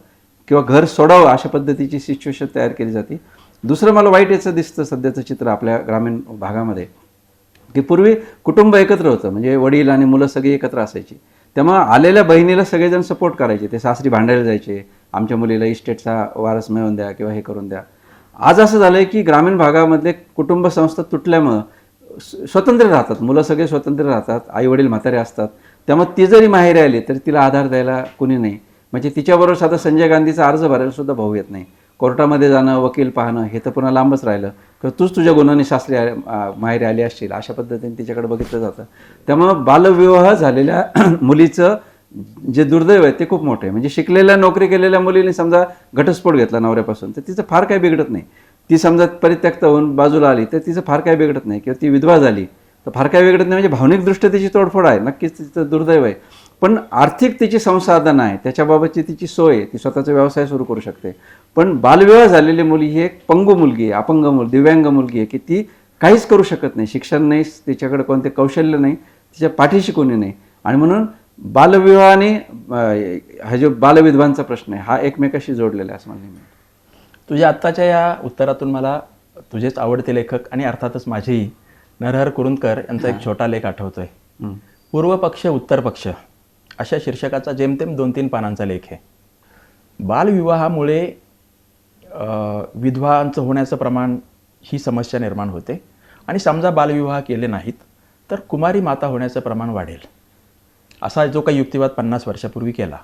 किंवा घर सोडावं अशा पद्धतीची सिच्युएशन तयार केली जाते. दुसरं मला वाईट याचं दिसतं सध्याचं चित्र आपल्या ग्रामीण भागामध्ये, की पूर्वी कुटुंब एकत्र होतं, म्हणजे वडील आणि मुलं सगळी एकत्र असायची. त्यामुळं आलेल्या बहिणीला सगळेजण सपोर्ट करायचे. ते सासरी भांडायला जायचे, आमच्या मुलीला इस्टेटचा वारस मिळवून द्या किंवा हे करून द्या. आज असं झालं आहे की ग्रामीण भागामधले कुटुंब संस्था तुटल्यामुळं स्वतंत्र राहतात, मुलं सगळे स्वतंत्र राहतात, आईवडील म्हातारे असतात. त्यामुळे ती जरी माहेरी आली तरी तिला आधार द्यायला कुणी नाही. म्हणजे तिच्याबरोबर साधा संजय गांधीचा अर्ज भरायला सुद्धा भाऊ येत नाही. कोर्टामध्ये जाणं, वकील पाहणं हे तर पुन्हा लांबच राहिलं, किंवा तूच तुझ्या गुणांनी सासरी माहेरी आली असशील अशा पद्धतीने तिच्याकडे बघितलं जातं. त्यामुळं बालविवाह झालेल्या मुलीचं जे दुर्दैव आहे ते खूप मोठं आहे. म्हणजे शिकलेल्या नोकरी केलेल्या मुलीने समजा घटस्फोट घेतला नवऱ्यापासून तर तिचं फार काही बिघडत नाही. ती समजा परित्यक्त होऊन बाजूला आली तर तिचं फार काही बिघडत नाही, किंवा ती विधवा झाली तर फार काही बिघडत नाही. म्हणजे भावनिकदृष्ट्या तिची तोडफोड आहे, नक्कीच तिचं दुर्दैव आहे. पण आर्थिक तिची संसाधन आहे, त्याच्याबाबतची तिची सोय, ती स्वतःचा व्यवसाय सुरू करू शकते. पण बालविवाह झालेली मुली ही एक पंगू मुलगी आहे, अपंग मुलगी, दिव्यांग मुलगी आहे की ती काहीच करू शकत नाही. शिक्षण नाही, तिच्याकडे कोणते कौशल्य नाही, तिच्या पाठीशी कोणी नाही. आणि म्हणून बालविवाहाने हा जो बालविधवांचा प्रश्न आहे हा एकमेकाशी जोडलेला आहे असं मला म्हणतं. तुझ्या आत्ताच्या या उत्तरातून मला तुझेच आवडते लेखक आणि अर्थातच माझेही नरहर कुरुंदकर यांचा एक छोटा लेख आठवतोय. पूर्व पक्ष उत्तर पक्ष अशा शीर्षकाचा जेमतेम 2-3 पानांचा लेख आहे. बालविवाहामुळे विधवांचं होण्याचं प्रमाण ही समस्या निर्माण होते आणि समजा बालविवाह केले नाहीत तर कुमारी माता होण्याचं प्रमाण वाढेल. असा जो काही युक्तिवाद 50 वर्षापूर्वी केला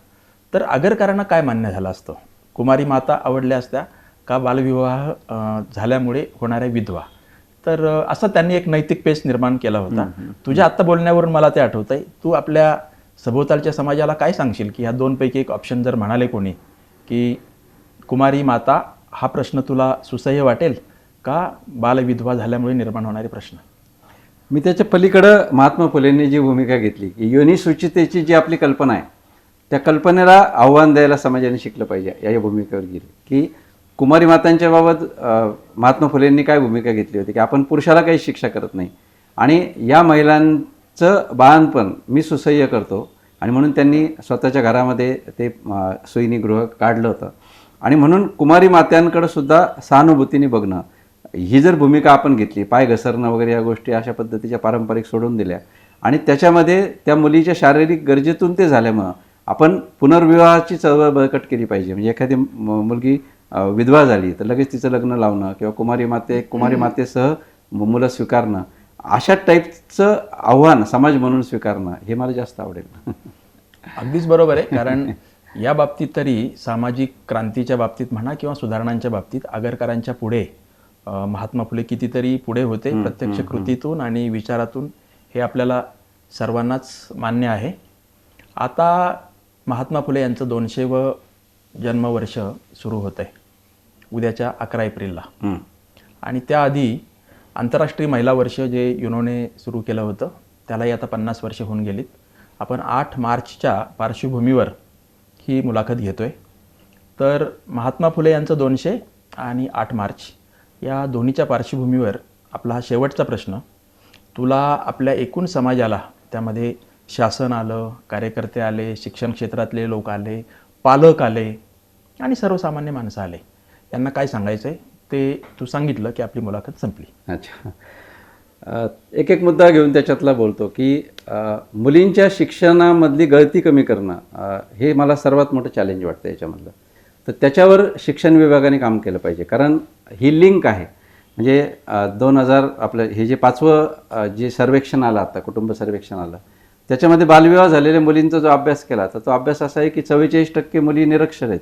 तर आगरकरांना काय मान्य झालं असतं? कुमारी माता आवडल्या असत्या का बालविवाह झाल्यामुळे होणाऱ्या विधवा? तर असा त्यांनी एक नैतिक पेच निर्माण केला होता. तुझ्या आत्ता बोलण्यावरून मला ते आठवतंय. तू आपल्या सभोवतालच्या समाजाला काय सांगशील की ह्या दोनपैकी एक ऑप्शन जर म्हणाले कोणी की कुमारी माता हा प्रश्न तुला सुसह्य वाटेल का बालविधवा झाल्यामुळे निर्माण होणारे प्रश्न? मी त्याच्या पलीकडं महात्मा फुलेंनी जी भूमिका घेतली की योनिसूचितेची जी आपली कल्पना आहे त्या कल्पनेला आव्हान द्यायला समाजाने शिकलं पाहिजे या भूमिकेवर गेली. की कुमारी मातांच्या बाबत महात्मा फुलेंनी काय भूमिका घेतली होती की आपण पुरुषाला काही शिक्षा करत नाही आणि या महिलांचं बाळंतपण मी सुसह्य करतो आणि म्हणून त्यांनी स्वतःच्या घरामध्ये ते सोयीनी गृह काढलं होतं. आणि म्हणून कुमारी मात्यांकडे सुद्धा सहानुभूतीने बघणं ही जर भूमिका आपण घेतली, पाय घसरणं वगैरे या गोष्टी अशा पद्धतीच्या पारंपरिक सोडून दिल्या आणि त्याच्यामध्ये त्या मुलीच्या शारीरिक गरजेतून ते झाल्यामुळं आपण पुनर्विवाहाची चळवळ बळकट केली पाहिजे. म्हणजे एखादी मुलगी विधवा झाली तर लगेच तिचं लग्न लावणं किंवा कुमारी मातेसह मुलं स्वीकारणं अशा टाईपचं आव्हान समाज म्हणून स्वीकारणं हे मला जास्त आवडेल. अगदीच बरोबर आहे. कारण या बाबतीत तरी सामाजिक क्रांतीच्या बाबतीत म्हणा किंवा सुधारणांच्या बाबतीत आगरकरांच्या पुढे महात्मा फुले कितीतरी पुढे होते प्रत्यक्ष कृतीतून आणि विचारातून, हे आपल्याला सर्वांनाच मान्य आहे. आता महात्मा फुले यांचं 200वं जन्मवर्ष सुरू होतं आहे उद्याच्या 11 एप्रिलला. आणि त्याआधी आंतरराष्ट्रीय महिला वर्ष जे युनोने सुरू केलं होतं त्यालाही आता 50 वर्ष होऊन गेलीत. आपण 8 मार्चच्या पार्श्वभूमीवर ही मुलाखत घेतो आहे. तर महात्मा फुले यांचं 200 आणि 8 मार्च या दोन्हीच्या पार्श्वभूमीवर आपला हा शेवटचा प्रश्न, तुला आपल्या एकूण समाजाला, त्यामध्ये शासन आलं, कार्यकर्ते आले, शिक्षण क्षेत्रातले लोक आले, पालक आले आणि सर्वसामान्य माणसं आले, यांना काय सांगायचं आहे ते तू सांगितलं की आपली मुलाखत संपली. अच्छा, एक एक मुद्दा घेऊन त्याच्यातला बोलतो की मुलींच्या शिक्षणामधली गळती कमी करणं हे मला सर्वात मोठं चॅलेंज वाटतं याच्यामधलं. तर त्याच्यावर शिक्षण विभागाने काम केलं पाहिजे, कारण ही लिंक आहे. म्हणजे 2000 आपलं हे जे 5वं जे सर्वेक्षण आलं, आता कुटुंब सर्वेक्षण आलं, त्याच्यामध्ये बालविवाह झालेल्या मुलींचा जो अभ्यास केला तर तो अभ्यास असा आहे की 44% मुली निरक्षर आहेत.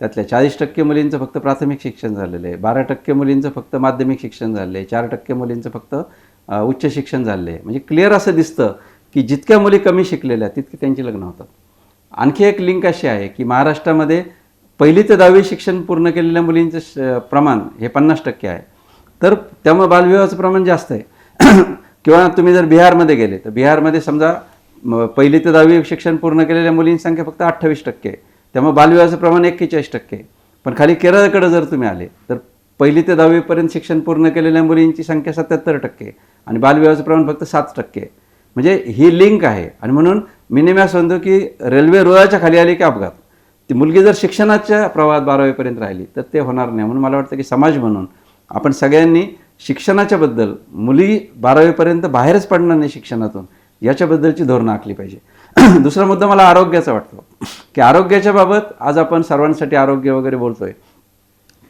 त्यातल्या 40% मुलींचं फक्त प्राथमिक शिक्षण झालेलं आहे, 12% मुलींचं फक्त माध्यमिक शिक्षण झालेलं आहे, 4% मुलींचं फक्त उच्च शिक्षण झालेलं आहे. म्हणजे क्लिअर असं दिसतं की जितक्या मुली कमी शिकलेल्या तितकी त्यांची लग्न होतात. आणखी एक लिंक अशी आहे की महाराष्ट्रामध्ये 1ली ते 10वी शिक्षण पूर्ण केलेल्या मुलींचं प्रमाण हे 50% आहे. तर त्यामुळे बालविवाहाचं प्रमाण जास्त आहे. किंवा तुम्ही जर बिहारमध्ये गेले तर बिहारमध्ये समजा 1ली ते 10वी शिक्षण पूर्ण केलेल्या मुलींची संख्या फक्त 28% आहे. त्यामुळे बालविवाहाचं प्रमाण 41% आहे. पण खाली केरळकडे जर तुम्ही आले तर 1ली ते 10वी पर्यंत शिक्षण पूर्ण केलेल्या मुलींची संख्या 77% आहे आणि बालविवाहाचं प्रमाण फक्त 7% आहे. म्हणजे ही लिंक आहे. आणि म्हणून मी नेहमी असं म्हणतो की रेल्वे रुळाच्या खाली आली की अपघात. ती मुलगी जर शिक्षणाच्या प्रवाहात 12वीपर्यंत राहिली तर ते होणार नाही. म्हणून मला वाटतं की समाज म्हणून आपण सगळ्यांनी शिक्षणाच्या बद्दल, मुली 12वीपर्यंत बाहेरच पडणार नाही शिक्षणातून, याच्याबद्दलची धोरणं आखली पाहिजे. दुसरा मुद्दा मला आरोग्याचा वाटतो की आरोग्याच्या बाबत आज आपण सर्वांसाठी आरोग्य वगैरे बोलतोय,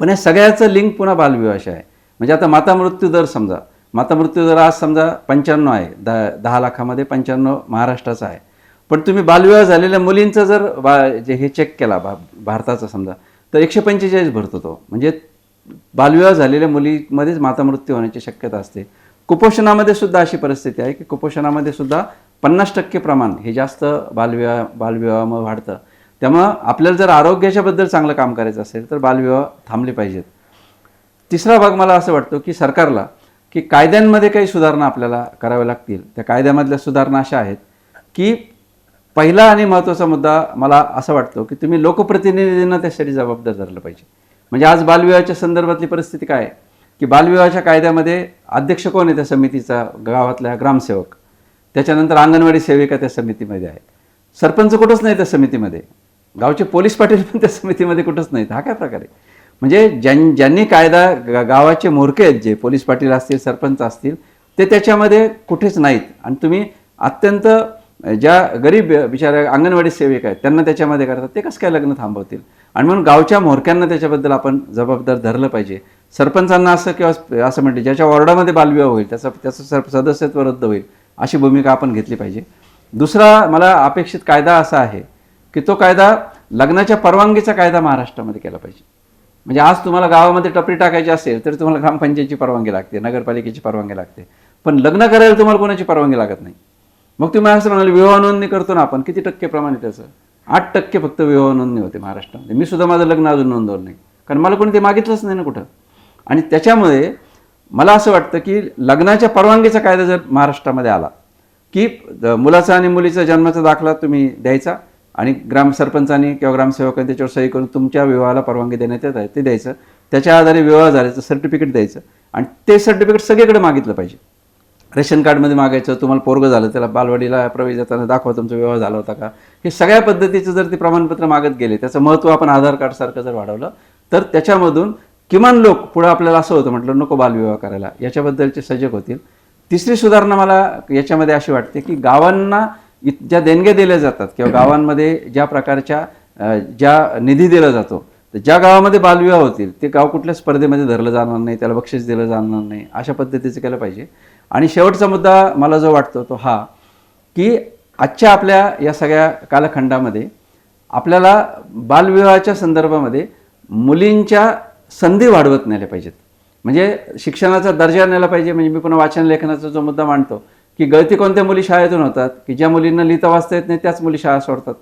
पण या सगळ्याचं लिंक पुन्हा बालविवाहाशी आहे. म्हणजे आता माता मृत्यू दर समजा, माता मृत्यू दर आज समजा 95 आहे, 10 लाखामध्ये 95 महाराष्ट्राचा आहे. पण तुम्ही बालविवाह झालेल्या मुलींचं जर जे हे चेक केला भारताचा समजा तर 145 भरतो तो. म्हणजे बालविवाह झालेल्या मुलीमध्येच माता मृत्यू होण्याची शक्यता असते. कुपोषणामध्ये सुद्धा अशी परिस्थिती आहे की कुपोषणामध्ये सुद्धा 50% प्रमाण हे जास्त बालविवाहामुळे वाढतं. त्यामुळं आपल्याला जर आरोग्याच्याबद्दल चांगलं काम करायचं असेल तर बालविवाह थांबले पाहिजेत. तिसरा भाग मला असं वाटतो की सरकारला की कायद्यांमध्ये काही सुधारणा आपल्याला कराव्या लागतील. त्या कायद्यामधल्या सुधारणा अशा आहेत की पहिला आणि महत्त्वाचा मुद्दा मला असं वाटतो की तुम्ही लोकप्रतिनिधींना त्यासाठी जबाबदार धरलं पाहिजे. म्हणजे आज बालविवाहाच्या संदर्भातली परिस्थिती काय आहे की बालविवाहाच्या कायद्यामध्ये अध्यक्ष कोण आहे त्या समितीचा? गावातल्या ग्रामसेवक, त्याच्यानंतर अंगणवाडी सेविका त्या समितीमध्ये आहे, सरपंच कुठंच नाही त्या समितीमध्ये, गावचे पोलीस पाटील पण त्या समितीमध्ये कुठंच नाहीत. हा काय प्रकार आहे? म्हणजे ज्यांनी कायदा, गावाचे मोरके आहेत जे पोलीस पाटील असतील, सरपंच असतील, ते त्याच्यामध्ये कुठेच नाहीत. आणि तुम्ही अत्यंत ज्या गरीब बिचाऱ्या अंगणवाडी सेविका आहेत त्यांना त्याच्यामध्ये करतात, ते कसं काय लग्न थांबवतील? आणि म्हणून गावच्या मोरक्यांना त्याच्याबद्दल आपण जबाबदार धरलं पाहिजे. सरपंचांना असं किंवा असं म्हणते ज्याच्या वॉर्डामध्ये बालविवाह होईल त्याचं सदस्यत्व रद्द होईल, अशी भूमिका आपण घेतली पाहिजे. दुसरा मला अपेक्षित कायदा असा आहे की तो कायदा लग्नाच्या परवानगीचा कायदा महाराष्ट्रामध्ये केला पाहिजे. म्हणजे आज तुम्हाला गावामध्ये टपरी टाकायची असेल तर तुम्हाला ग्रामपंचायतीची परवानगी लागते, नगरपालिकेची परवानगी लागते, पण लग्न करायला तुम्हाला कोणाची परवानगी लागत नाही. मग तुम्ही असं म्हणाल विवाह नोंदणी करतो ना आपण, किती टक्के प्रमाण आहे त्याचं? 8% फक्त विवाह नोंदणी होते महाराष्ट्रामध्ये. मी सुद्धा माझं लग्न अजून नोंदवलं नाही, कारण मला कोणी ते मागितलंच नाही ना कुठं. आणि त्याच्यामुळे मला असं वाटतं की लग्नाच्या परवानगीचा कायदा जर महाराष्ट्रामध्ये आला की मुलाचा आणि मुलीचा जन्माचा दाखला तुम्ही द्यायचा आणि ग्रामसरपंचांनी किंवा ग्रामसेवकांनी त्याच्यावर सही करून तुमच्या विवाहाला परवानगी देण्यात येत आहे ते द्यायचं, त्याच्या आधारे विवाह झाल्याचं सर्टिफिकेट द्यायचं आणि ते सर्टिफिकेट सगळीकडे मागितलं पाहिजे. रेशन कार्डमध्ये मागायचं, तुम्हाला पोरगं झालं त्याला बालवाडीला प्रवेश देताना दाखवा तुमचा विवाह झाला होता का. हे सगळ्या पद्धतीचं जर ते प्रमाणपत्र मागत गेले, त्याचं महत्त्व आपण आधार कार्डसारखं जर वाढवलं तर त्याच्यामधून किमान लोक पुढं आपल्याला असं होतं म्हटलं नको बालविवाह करायला, याच्याबद्दलचे सजग होतील. तिसरी सुधारणा मला याच्यामध्ये अशी वाटते की गावांना ज्या देणग्या दिल्या जातात किंवा गावांमध्ये ज्या प्रकारच्या ज्या निधी दिला जातो तर ज्या गावामध्ये बालविवाह होतील ते गाव कुठल्या स्पर्धेमध्ये धरलं जाणार नाही, त्याला बक्षीस दिलं जाणार नाही, अशा पद्धतीचं केलं पाहिजे. आणि शेवटचा मुद्दा मला जो वाटतो तो हा की आजच्या आपल्या या सगळ्या कालखंडामध्ये आपल्याला बालविवाहाच्या संदर्भामध्ये मुलींच्या संधी वाढवत नेल्या पाहिजेत. म्हणजे शिक्षणाचा दर्जा नेला पाहिजे. म्हणजे मी पुन्हा वाचन लेखनाचा जो मुद्दा मांडतो की गळती कोणत्या मुली शाळेतून होतात की ज्या मुलींना लिहिता वाचता येत नाही त्याच मुली शाळा सोडतात.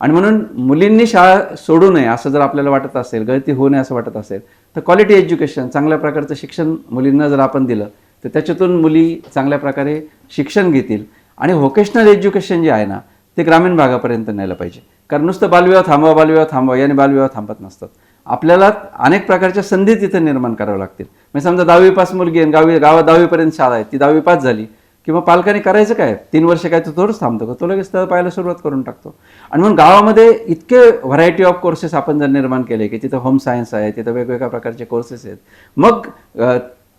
आणि म्हणून मुलींनी शाळा सोडू नये असं जर आपल्याला वाटत असेल, गळती होऊ नये असं वाटत असेल, तर क्वालिटी एज्युकेशन, चांगल्या प्रकारचं शिक्षण मुलींना जर आपण दिलं तर त्याच्यातून मुली चांगल्या प्रकारे शिक्षण घेतील. आणि व्होकेशनल एज्युकेशन जे आहे ना ते ग्रामीण भागापर्यंत नेलं पाहिजे. कारण नुसतं बालविवाह थांबवा याने बालविवाह थांबत नसतात. आपल्याला अनेक प्रकारच्या संधी तिथं निर्माण कराव्या लागतील. म्हणजे समजा 10वी पास मुलगी आहे, गावात 10वी शाळा आहे, ती 10वी पास झाली किंवा पालकांनी करायचं काय, 3 वर्ष काय तो थोडंच थांबतो का, तो लगेच त्याला पाहायला सुरुवात करून टाकतो. आणि म्हणून गावामध्ये इतके व्हरायटी ऑफ कोर्सेस आपण जर निर्माण केले की तिथं होम सायन्स आहे, तिथं वेगवेगळ्या प्रकारचे कोर्सेस आहेत, मग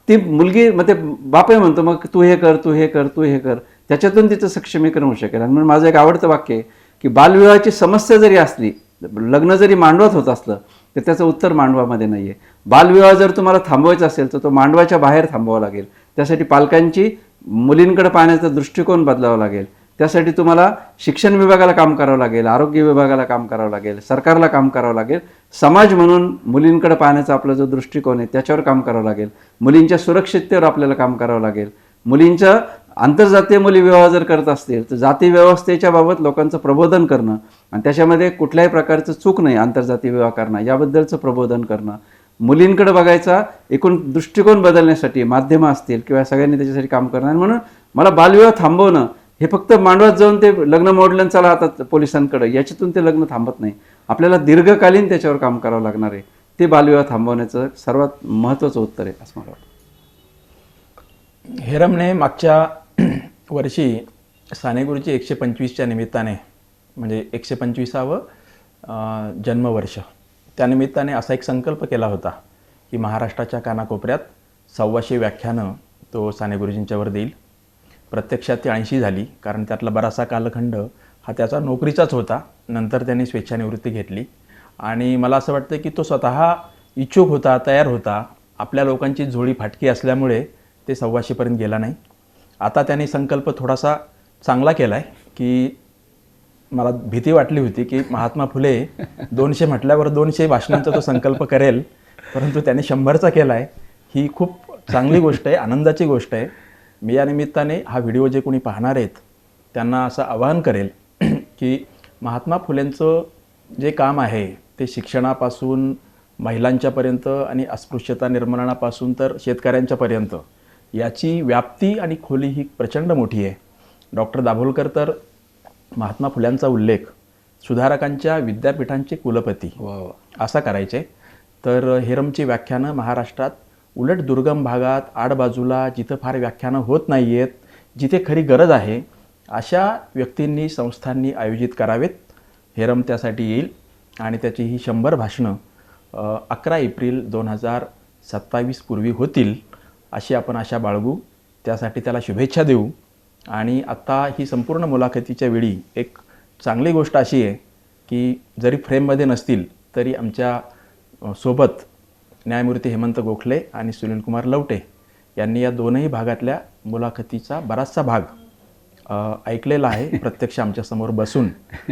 ती मुलगी मग ते बापही म्हणतो मग तू हे कर, त्याच्यातून तिचं सक्षमीकरण होऊ शकेल. आणि म्हणून माझं एक आवडतं वाक्य आहे की बालविवाहाची समस्या जरी असली, लग्न जरी मांडवात होत असलं तर त्याचं उत्तर मांडवामध्ये नाही आहे. बालविवाह जर तुम्हाला थांबवायचा असेल तर तो मांडवाच्या बाहेर थांबवावा लागेल. त्यासाठी पालकांची मुलींकडे पाहण्याचा दृष्टिकोन बदलावा लागेल. त्यासाठी तुम्हाला शिक्षण विभागाला काम करावं लागेल, आरोग्य विभागाला काम करावं लागेल, सरकारला काम करावं लागेल. समाज म्हणून मुलींकडे पाहण्याचा आपला जो दृष्टिकोन आहे त्याच्यावर काम करावं लागेल. मुलींच्या सुरक्षिततेवर आपल्याला काम करावं लागेल. मुलींच्या आंतरजातीय मुली विवाह जर करत असतील तर जाती व्यवस्थेच्या बाबत लोकांचं प्रबोधन करणं आणि त्याच्यामध्ये कुठल्याही प्रकारचं चूक नाही आंतरजातीय विवाह करणं याबद्दलचं प्रबोधन करणं, मुलींकडे बघायचा एकूण दृष्टिकोन बदलण्यासाठी माध्यमं असतील किंवा सगळ्यांनी त्याच्यासाठी काम करणं. आणि म्हणून मला बालविवाह थांबवणं हे फक्त मांडवात जाऊन ते लग्न मोडलं चला आता पोलिसांकडे याच्यातून ते लग्न थांबत नाही. आपल्याला दीर्घकालीन त्याच्यावर काम करावं लागणार आहे. ते बालविवाह थांबवण्याचं सर्वात महत्त्वाचं उत्तर आहे असं मला वाटतं. हेरमने मागच्या वर्षी सानेगुरुजी 125च्या निमित्ताने म्हणजे 125वे जन्मवर्ष त्यानिमित्ताने असा एक संकल्प केला होता की महाराष्ट्राच्या कानाकोपऱ्यात 125 व्याख्यानं तो सानेगुरुजींच्यावर देईल. प्रत्यक्षात ती 80 झाली, कारण त्यातला बराचसा कालखंड हा त्याचा नोकरीचाच होता. नंतर त्यांनी स्वेच्छानिवृत्ती घेतली आणि मला असं वाटतं की तो स्वतः इच्छुक होता, तयार होता. आपल्या लोकांची झोळी फाटकी असल्यामुळे ते 125पर्यंत गेला नाही. आता त्यांनी संकल्प थोडासा चांगला केला आहे की मला भीती वाटली होती की महात्मा फुले 200 म्हटल्यावर 200 भाषणांचा तो संकल्प करेल, परंतु त्यांनी 100चा केला आहे. ही खूप चांगली गोष्ट आहे, आनंदाची गोष्ट आहे. मी या निमित्ताने हा व्हिडिओ जे कोणी पाहणार आहेत त्यांना असं आवाहन करेल की महात्मा फुलेंचं जे काम आहे ते शिक्षणापासून महिलांच्यापर्यंत आणि अस्पृश्यता निर्मूलनापासून तर शेतकऱ्यांच्यापर्यंत याची व्याप्ती आणि खोली ही प्रचंड मोठी आहे. डॉक्टर दाभोलकर तर महात्मा फुल्यांचा उल्लेख सुधारकांच्या विद्यापीठांचे कुलपती असा करायचे. तर हेरमची व्याख्यानं महाराष्ट्रात उलट दुर्गम भागात आडबाजूला जिथं फार व्याख्यानं होत नाही आहेत, जिथे खरी गरज आहे अशा व्यक्तींनी संस्थांनी आयोजित करावेत. हेरम त्यासाठी येईल आणि त्याची ही 100 भाषणं 11 एप्रिल 2027 पूर्वी होतील अशी आपण आशा बाळगू. त्यासाठी त्याला शुभेच्छा देऊ. आणि आत्ता ही संपूर्ण मुलाखतीच्या वेळी एक चांगली गोष्ट अशी आहे की जरी फ्रेममध्ये नसतील तरी आमच्या सोबत न्यायमूर्ती हेमंत गोखले आणि सुनील कुमार लवटे यांनी या दोनही भागातल्या मुलाखतीचा बराचसा भाग ऐकलेला आहे प्रत्यक्ष आमच्यासमोर बसून.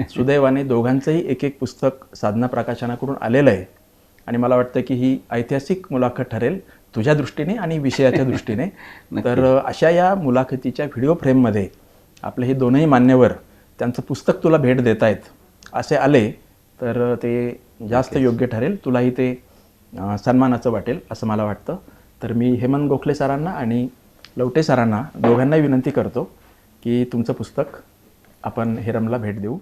सुदैवाने दोघांचंही एक एक पुस्तक साधना प्रकाशनाकडून आलेलं आहे आणि मला वाटतं की ही ऐतिहासिक मुलाखत ठरेल तुझ्या दृष्टीने आणि विषयाच्या दृष्टीने. तर अशा या मुलाखतीच्या व्हिडिओ फ्रेममध्ये आपले हे दोनही मान्यवर त्यांचं पुस्तक तुला भेट देत आहेत असे आले तर ते जास्त योग्य ठरेल, तुलाही ते सन्मानाचं वाटेल असं मला वाटतं. तर मी हेमंत गोखले सरांना आणि लवटे सरांना दोघांनाही विनंती करतो की तुमचं पुस्तक आपण हेरमला भेट देऊ.